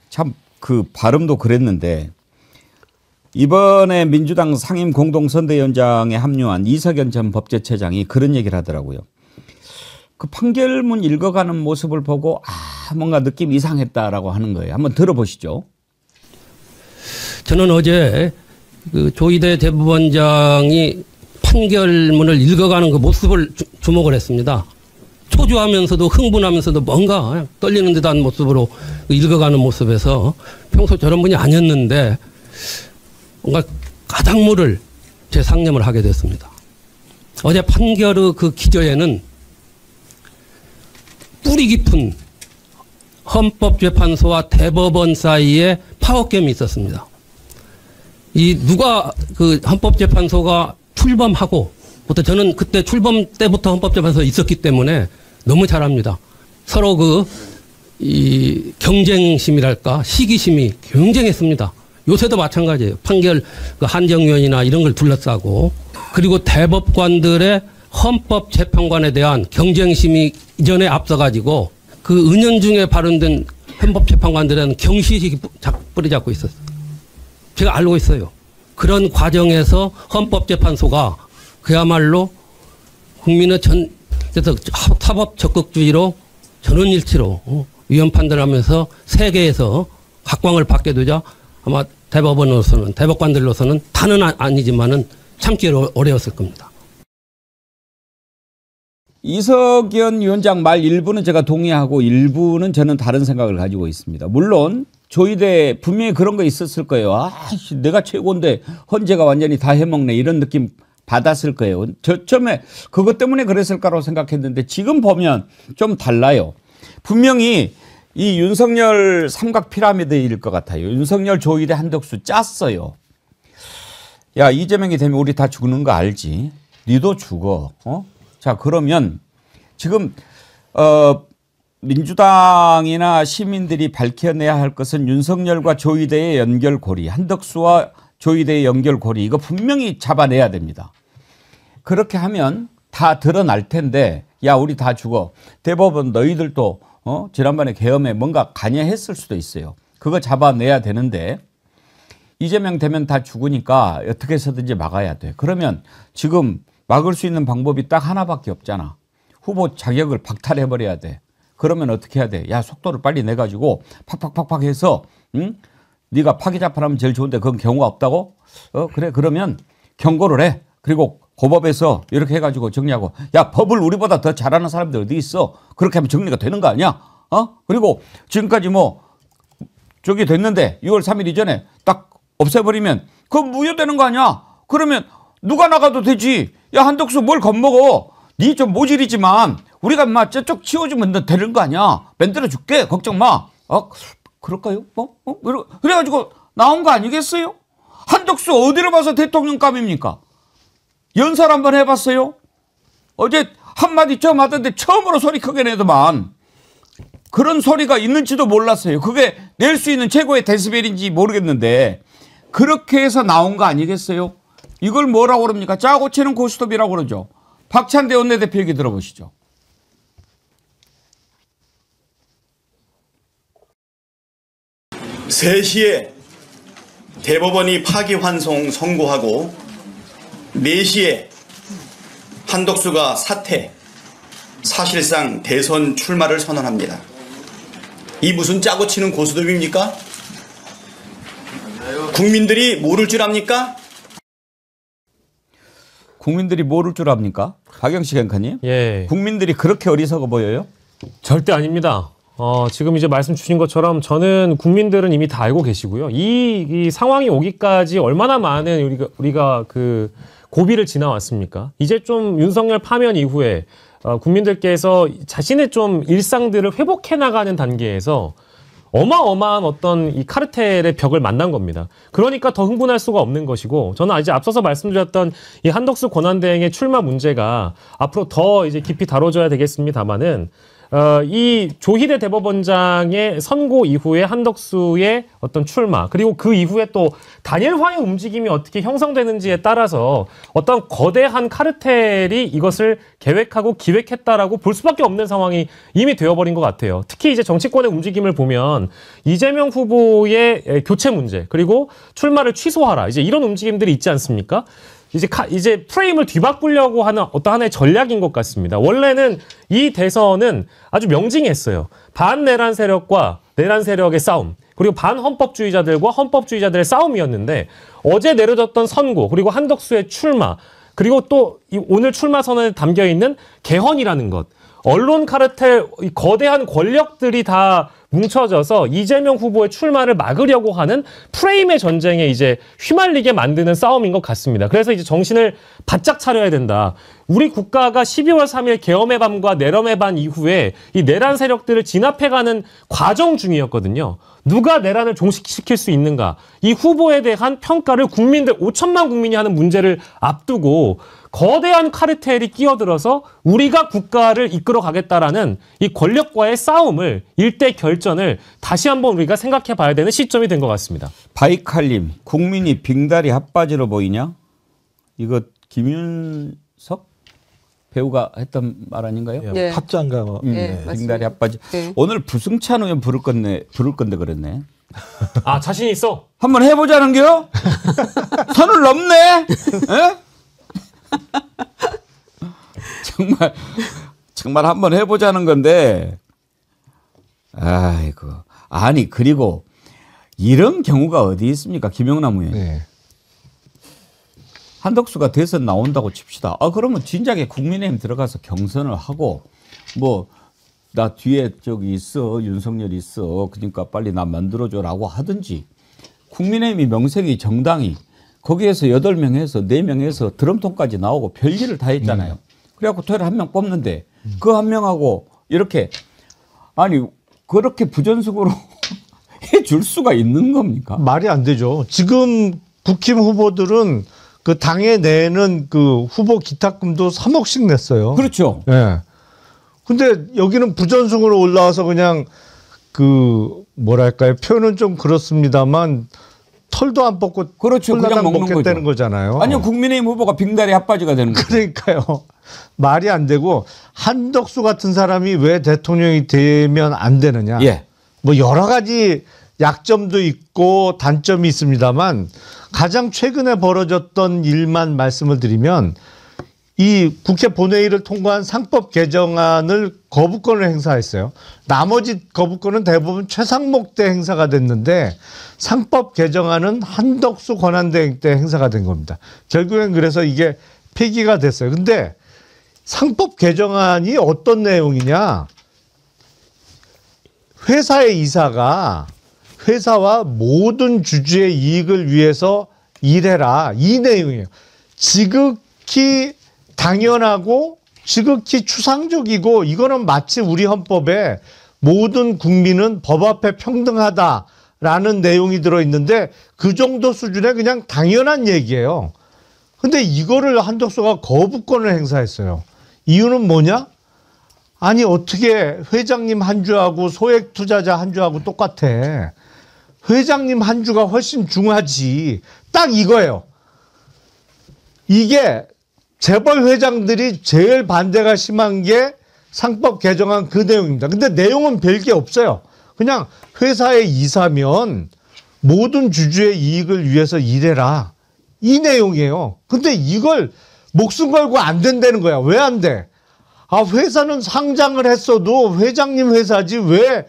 [SPEAKER 4] 참 그 발음도 그랬는데 이번에 민주당 상임 공동선대위원장에 합류한 이석연 전 법제처장이 그런 얘기를 하더라고요. 그 판결문 읽어가는 모습을 보고 뭔가 느낌이 이상했다라고 하는 거예요. 한번 들어보시죠.
[SPEAKER 9] 저는 어제 그 조희대 대법원장이 판결문을 읽어가는 그 모습을 주목을 했습니다. 초조하면서도 흥분하면서도 뭔가 떨리는 듯한 모습으로 읽어가는 모습에서 평소 저런 분이 아니었는데 뭔가 가닥물을 제 상념을 하게 됐습니다. 어제 판결의 그 기저에는 뿌리 깊은 헌법재판소와 대법원 사이에 파워겜이 있었습니다. 이 누가 그 헌법재판소가 출범하고, 부터 저는 그때 출범 때부터 헌법재판소에 있었기 때문에 너무 잘 압니다. 서로 이 경쟁심이랄까, 시기심이 경쟁했습니다. 요새도 마찬가지예요. 판결 그 한정위원이나 이런 걸 둘러싸고, 그리고 대법관들의 헌법재판관에 대한 경쟁심이 이전에 앞서가지고 그 은연중에 발언된 헌법재판관들은 경시식이 뿌리 잡고 있었어요. 제가 알고 있어요. 그런 과정에서 헌법재판소가 그야말로 국민의 그래서 사법 적극주의로 전원일치로 위헌 판단하면서 세계에서 각광을 받게 되자 아마 대법관들로서는 다는 아니지만은 참기 어려웠을 겁니다.
[SPEAKER 4] 이석연 위원장 말 일부는 제가 동의하고 일부는 저는 다른 생각을 가지고 있습니다. 물론 조이대 분명히 그런 거 있었을 거예요. 아, 내가 최고인데 헌재가 완전히 다 해먹네 이런 느낌 받았을 거예요. 처음에 그것 때문에 그랬을까라고 생각했는데 지금 보면 좀 달라요. 분명히 이 윤석열 삼각 피라미드일 것 같아요. 윤석열, 조이대, 한덕수 짰어요. 야, 이재명이 되면 우리 다 죽는 거 알지? 니도 죽어. 자, 그러면 지금 민주당이나 시민들이 밝혀내야 할 것은 윤석열과 조이대의 연결고리, 한덕수와 조이대의 연결고리, 이거 분명히 잡아내야 됩니다. 그렇게 하면 다 드러날 텐데, 야, 우리 다 죽어. 대법원 너희들도 지난번에 계엄에 뭔가 관여했을 수도 있어요. 그거 잡아내야 되는데 이재명 되면 다 죽으니까 어떻게 해서든지 막아야 돼. 그러면 지금 막을 수 있는 방법이 딱 하나밖에 없잖아. 후보 자격을 박탈해버려야 돼. 그러면 어떻게 해야 돼? 야, 속도를 빨리 내가지고 팍팍팍팍 해서 네가 파기자판하면 제일 좋은데 그건 경우가 없다고? 그래, 그러면 경고를 해. 그리고 고법에서 이렇게 해가지고 정리하고, 야, 법을 우리보다 더 잘하는 사람들 어디 있어? 그렇게 하면 정리가 되는 거 아니야? 그리고 지금까지 저기 됐는데 6월 3일 이전에 딱 없애버리면 그건 무효되는 거 아니야? 그러면 누가 나가도 되지. 야, 한덕수 뭘 겁먹어. 니 좀 모질이지만 우리가 저쪽 치워주면 되는 거 아니야. 만들어줄게. 걱정 마. 그럴까요? 그래가지고 나온 거 아니겠어요? 한덕수 어디를 봐서 대통령감입니까? 연설 한번 해봤어요? 어제 한마디 처음 하던데 처음으로 소리 크게 내더만. 그런 소리가 있는지도 몰랐어요. 그게 낼 수 있는 최고의 데시벨인지 모르겠는데 그렇게 해서 나온 거 아니겠어요? 이걸 뭐라고 그럽니까? 짜고 치는 고스톱이라고 그러죠. 박찬대 원내대표 얘기 들어보시죠.
[SPEAKER 3] 세 시에 대법원이 파기환송 선고하고 4시에 한덕수가 사퇴, 사실상 대선 출마를 선언합니다. 이 무슨 짜고 치는 고스톱입니까? 국민들이 모를 줄 압니까?
[SPEAKER 4] 국민들이 모를 줄 압니까? 박영식 앵커님.
[SPEAKER 6] 예.
[SPEAKER 4] 국민들이 그렇게 어리석어 보여요?
[SPEAKER 6] 절대 아닙니다. 지금 이제 말씀 주신 것처럼 저는 국민들은 이미 다 알고 계시고요. 이 상황이 오기까지 얼마나 많은 우리가 그 고비를 지나왔습니까? 이제 좀 윤석열 파면 이후에 국민들께서 자신의 좀 일상들을 회복해 나가는 단계에서 어마어마한 어떤 이 카르텔의 벽을 만난 겁니다. 그러니까 더 흥분할 수가 없는 것이고, 저는 이제 앞서서 말씀드렸던 이 한덕수 권한대행의 출마 문제가 앞으로 더 이제 깊이 다뤄져야 되겠습니다만은, 이 조희대 대법원장의 선고 이후에 한덕수의 어떤 출마, 그리고 그 이후에 또 단일화의 움직임이 어떻게 형성되는지에 따라서 어떤 거대한 카르텔이 이것을 계획하고 기획했다라고 볼 수밖에 없는 상황이 이미 되어버린 것 같아요. 특히 이제 정치권의 움직임을 보면 이재명 후보의 교체 문제, 그리고 출마를 취소하라, 이제 이런 움직임들이 있지 않습니까? 이제 프레임을 뒤바꾸려고 하는 어떤 하나의 전략인 것 같습니다. 원래는 이 대선은 아주 명징했어요. 반내란 세력과 내란 세력의 싸움, 그리고 반헌법주의자들과 헌법주의자들의 싸움이었는데, 어제 내려졌던 선고, 그리고 한덕수의 출마, 그리고 또 오늘 출마 선언에 담겨 있는 개헌이라는 것, 언론 카르텔, 거대한 권력들이 다 뭉쳐져서 이재명 후보의 출마를 막으려고 하는 프레임의 전쟁에 이제 휘말리게 만드는 싸움인 것 같습니다. 그래서 이제 정신을 바짝 차려야 된다. 우리 국가가 12월 3일 계엄의 밤과 내럼의 밤 이후에 이 내란 세력들을 진압해가는 과정 중이었거든요. 누가 내란을 종식시킬 수 있는가? 이 후보에 대한 평가를 국민들 5천만 국민이 하는 문제를 앞두고 거대한 카르텔이 끼어들어서 우리가 국가를 이끌어 가겠다라는 이 권력과의 싸움을 일대 결전을 다시 한번 우리가 생각해 봐야 되는 시점이 된 것 같습니다.
[SPEAKER 4] 바이칼님, 국민이 빙다리 핫바지로 보이냐? 이거 김윤석 배우가 했던 말 아닌가요?
[SPEAKER 1] 네.
[SPEAKER 5] 팥장가
[SPEAKER 1] 네,
[SPEAKER 4] 빙다리 핫바지.
[SPEAKER 1] 네.
[SPEAKER 4] 오늘 부승찬 의원 부를 건데 그랬네.
[SPEAKER 6] 아, 자신 있어?
[SPEAKER 4] 한번 해보자는겨? 선을 넘네? 에? 정말 한번 해보자는 건데, 아이고. 아니, 그리고 이런 경우가 어디 있습니까? 김영남 의원.
[SPEAKER 8] 네.
[SPEAKER 4] 한덕수가 대선 나온다고 칩시다. 그러면 진작에 국민의힘 들어가서 경선을 하고, 나 뒤에 저기 있어. 윤석열이 있어. 그러니까 빨리 나 만들어줘라고 하든지, 국민의힘이 명색이 정당이 거기에서 8명 해서 4명 해서 드럼통까지 나오고 별일을 다 했잖아요. 그래갖고 토요일에 한 명 뽑는데 그 한 명하고 이렇게 아니 그렇게 부전승으로 해줄 수가 있는 겁니까?
[SPEAKER 8] 말이 안 되죠. 지금 국힘 후보들은 그 당에 내는 그 후보 기탁금도 3억씩 냈어요.
[SPEAKER 4] 그렇죠.
[SPEAKER 8] 예. 네. 근데 여기는 부전승으로 올라와서 그냥 그 뭐랄까요? 표현은 좀 그렇습니다만 털도 안 뽑고
[SPEAKER 4] 그렇죠. 그냥
[SPEAKER 8] 먹겠다는 거잖아요.
[SPEAKER 4] 아니요, 국민의힘 후보가 빙다리 핫바지가 되는 거죠.
[SPEAKER 8] 그러니까요. 말이 안 되고 한덕수 같은 사람이 왜 대통령이 되면 안 되느냐.
[SPEAKER 4] 예.
[SPEAKER 8] 뭐 여러 가지 약점도 있고 단점이 있습니다만 가장 최근에 벌어졌던 일만 말씀을 드리면 이 국회 본회의를 통과한 상법 개정안을 거부권을 행사했어요. 나머지 거부권은 대부분 최상목 때 행사가 됐는데 상법 개정안은 한덕수 권한대행 때 행사가 된 겁니다. 결국엔 그래서 이게 폐기가 됐어요. 근데 상법 개정안이 어떤 내용이냐? 회사의 이사가 회사와 모든 주주의 이익을 위해서 일해라. 이 내용이에요. 지극히 당연하고 지극히 추상적이고 이거는 마치 우리 헌법에 모든 국민은 법 앞에 평등하다라는 내용이 들어있는데 그 정도 수준의 그냥 당연한 얘기예요. 근데 이거를 한덕수가 거부권을 행사했어요. 이유는 뭐냐? 아니 어떻게 회장님 한 주하고 소액 투자자 한 주하고 똑같아. 회장님 한 주가 훨씬 중하지. 딱 이거예요. 이게 재벌 회장들이 제일 반대가 심한 게 상법 개정안 그 내용입니다. 근데 내용은 별게 없어요. 그냥 회사의 이사면 모든 주주의 이익을 위해서 일해라. 이 내용이에요. 근데 이걸 목숨 걸고 안 된다는 거야. 왜 안 돼? 회사는 상장을 했어도 회장님 회사지 왜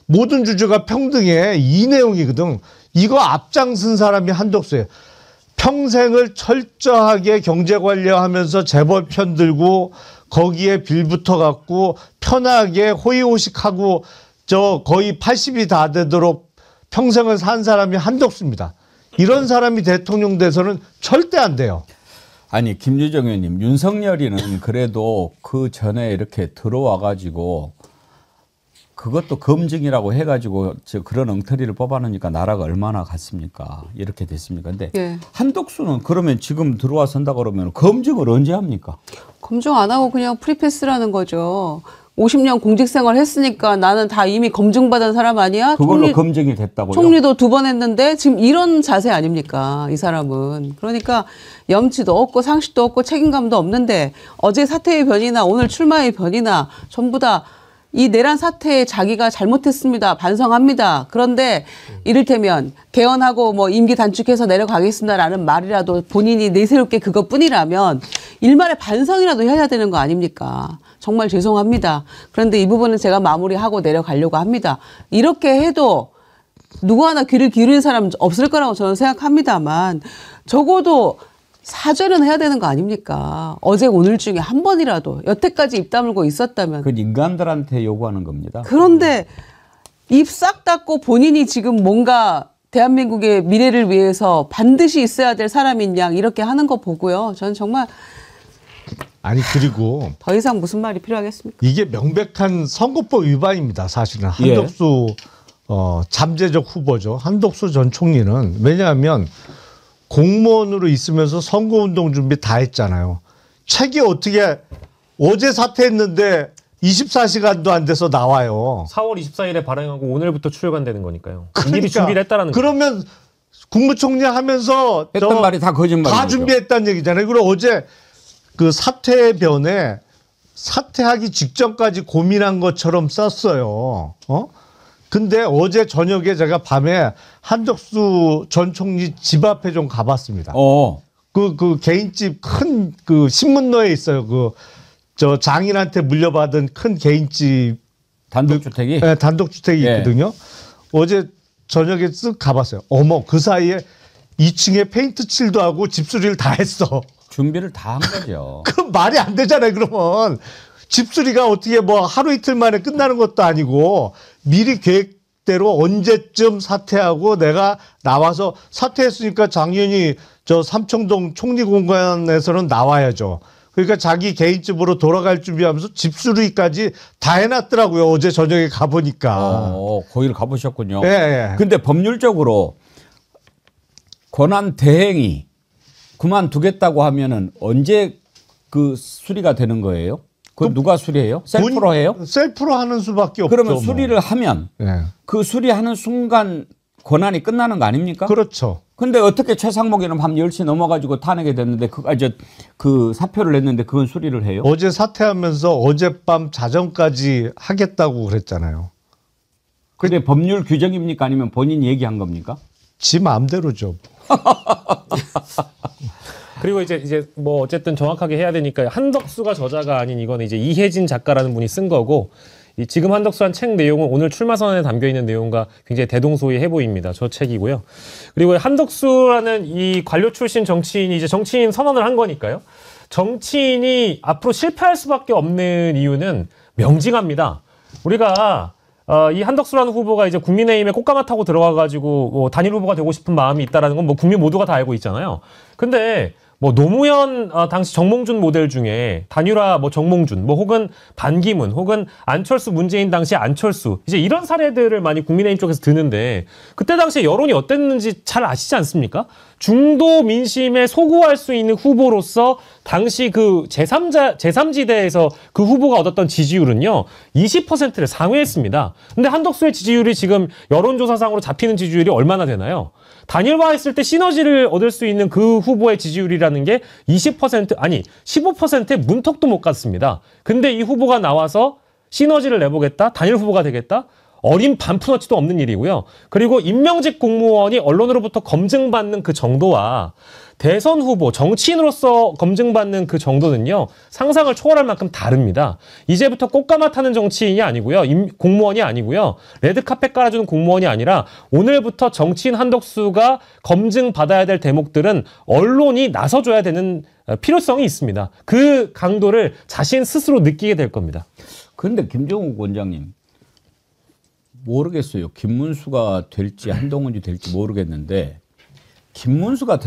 [SPEAKER 8] 모든 주주가 평등해. 이 내용이거든. 이거 앞장선 사람이 한덕수예요. 평생을 철저하게 경제 관리하면서 재벌 편 들고 거기에 빌붙어 갖고 편하게 호의호식하고 저 거의 80이 다 되도록 평생을 산 사람이 한덕수입니다. 이런 사람이 대통령 돼서는 절대 안 돼요.
[SPEAKER 4] 아니 김유정 의원님, 윤석열이는 그래도 그 전에 이렇게 들어와 가지고 그것도 검증이라고 해가지고 그런 엉터리를 뽑아놓으니까 나라가 얼마나 갔습니까? 이렇게 됐습니까? 근데
[SPEAKER 1] 예.
[SPEAKER 4] 한덕수는 그러면 지금 들어와 선다 그러면 검증을 언제 합니까?
[SPEAKER 1] 검증 안 하고 그냥 프리패스라는 거죠. 50년 공직생활 했으니까 나는 다 이미 검증받은 사람 아니야?
[SPEAKER 4] 그걸로 검증이 됐다고요?
[SPEAKER 1] 총리도 2번 했는데 지금 이런 자세 아닙니까? 이 사람은. 그러니까 염치도 없고 상식도 없고 책임감도 없는데 어제 사태의 변이나 오늘 출마의 변이나 전부 다 이 내란 사태에 자기가 잘못했습니다. 반성합니다. 그런데 이를테면 개헌하고 뭐 임기 단축해서 내려가겠습니다라는 말이라도 본인이 내세롭게 그것뿐이라면 일말의 반성이라도 해야 되는 거 아닙니까? 정말 죄송합니다. 그런데 이 부분은 제가 마무리하고 내려가려고 합니다. 이렇게 해도 누구 하나 귀를 기울이는 사람 없을 거라고 저는 생각합니다만 적어도 사죄는 해야 되는 거 아닙니까? 어제 오늘 중에 한 번이라도 여태까지 입 다물고 있었다면.
[SPEAKER 4] 그 인간들한테 요구하는 겁니다.
[SPEAKER 1] 그런데 입 싹 닫고 본인이 지금 뭔가 대한민국의 미래를 위해서 반드시 있어야 될 사람인 양 이렇게 하는 거 보고요. 저는 정말
[SPEAKER 8] 아니 그리고
[SPEAKER 1] 더 이상 무슨 말이 필요하겠습니까?
[SPEAKER 8] 이게 명백한 선거법 위반입니다. 사실은 한덕수 잠재적 후보죠. 한덕수 전 총리는 왜냐하면 공무원으로 있으면서 선거운동 준비 다 했잖아요. 책이 어떻게 어제 사퇴했는데 24시간도 안 돼서 나와요.
[SPEAKER 6] 4월 24일에 발행하고 오늘부터 출간되는 거니까요. 미리 준비를 했다라는 거예요.
[SPEAKER 8] 그러면 국무총리 하면서
[SPEAKER 4] 했던 말이 다 거짓말이죠.
[SPEAKER 8] 다 준비했다는 얘기잖아요. 그리고 어제 그 사퇴 변에 사퇴하기 직전까지 고민한 것처럼 썼어요. 근데 어제 저녁에 제가 밤에 한덕수 전 총리 집 앞에 좀 가봤습니다. 그 개인집 큰 그 신문로에 있어요. 저 장인한테 물려받은 큰 개인집
[SPEAKER 4] 단독주택이?
[SPEAKER 8] 네, 단독주택이 있거든요. 어제 저녁에 쓱 가봤어요. 어머, 그 사이에 2층에 페인트 칠도 하고 집수리를 다 했어.
[SPEAKER 4] 준비를 다 한 거죠.
[SPEAKER 8] 그럼 말이 안 되잖아요. 그러면 집수리가 어떻게 뭐 하루 이틀 만에 끝나는 것도 아니고 미리 계획대로 언제쯤 사퇴하고 내가 나와서 사퇴했으니까 당연히 저 삼청동 총리공관에서는 나와야죠. 그러니까 자기 개인집으로 돌아갈 준비하면서 집수리까지 다 해놨더라고요. 어제 저녁에 가보니까.
[SPEAKER 4] 거기를 가보셨군요.
[SPEAKER 8] 예.
[SPEAKER 4] 근데 법률적으로 권한 대행이 그만두겠다고 하면은 언제 그 수리가 되는 거예요? 그건 누가 수리해요? 셀프로 해요?
[SPEAKER 8] 셀프로 하는 수밖에 없죠.
[SPEAKER 4] 그러면 수리를 하면
[SPEAKER 8] 예.
[SPEAKER 4] 그 수리하는 순간 권한이 끝나는 거 아닙니까?
[SPEAKER 8] 그렇죠.
[SPEAKER 4] 근데 어떻게 최상목에는 밤 10시 넘어가지고 탄핵이 됐는데 그 사표를 냈는데 그건 수리를 해요?
[SPEAKER 8] 어제 사퇴하면서 어젯밤 자정까지 하겠다고 그랬잖아요.
[SPEAKER 4] 근데 법률 규정입니까? 아니면 본인이 얘기한 겁니까?
[SPEAKER 8] 지 마음대로죠.
[SPEAKER 6] 그리고 이제 뭐 어쨌든 정확하게 해야 되니까 한덕수가 저자가 아닌 이건 이제 이혜진 작가라는 분이 쓴 거고 지금 한덕수한 책 내용은 오늘 출마 선언에 담겨 있는 내용과 굉장히 대동소이해 보입니다. 저 책이고요. 그리고 한덕수라는 이 관료 출신 정치인이 이제 정치인 선언을 한 거니까요. 정치인이 앞으로 실패할 수밖에 없는 이유는 명징합니다. 우리가 이 한덕수라는 후보가 이제 국민의힘에 꽃가마 타고 들어가가지고 뭐 단일 후보가 되고 싶은 마음이 있다라는 건 뭐 국민 모두가 다 알고 있잖아요. 근데 뭐 노무현 당시 정몽준 모델 중에 단일화 뭐 정몽준 뭐 혹은 반기문 혹은 안철수 문재인 당시 안철수 이제 이런 사례들을 많이 국민의힘 쪽에서 드는데 그때 당시에 여론이 어땠는지 잘 아시지 않습니까? 중도 민심에 소구할 수 있는 후보로서 당시 그 제3지대에서 그 후보가 얻었던 지지율은요 20%를 상회했습니다. 근데 한덕수의 지지율이 지금 여론조사상으로 잡히는 지지율이 얼마나 되나요? 단일화했을 때 시너지를 얻을 수 있는 그 후보의 지지율이라는 게 20% 아니 15%의 문턱도 못 갔습니다. 근데 이 후보가 나와서 시너지를 내보겠다, 단일 후보가 되겠다. 어린 반푼어치도 없는 일이고요. 그리고 임명직 공무원이 언론으로부터 검증받는 그 정도와 대선 후보, 정치인으로서 검증받는 그 정도는요. 상상을 초월할 만큼 다릅니다. 이제부터 꽃가마 타는 정치인이 아니고요. 공무원이 아니고요. 레드카펫 깔아주는 공무원이 아니라 오늘부터 정치인 한덕수가 검증받아야 될 대목들은 언론이 나서줘야 되는 필요성이 있습니다. 그 강도를 자신 스스로 느끼게 될 겁니다.
[SPEAKER 4] 그런데 김종욱 원장님. 모르겠어요. 김문수가 될지 한동훈이 될지 모르겠는데 김문수가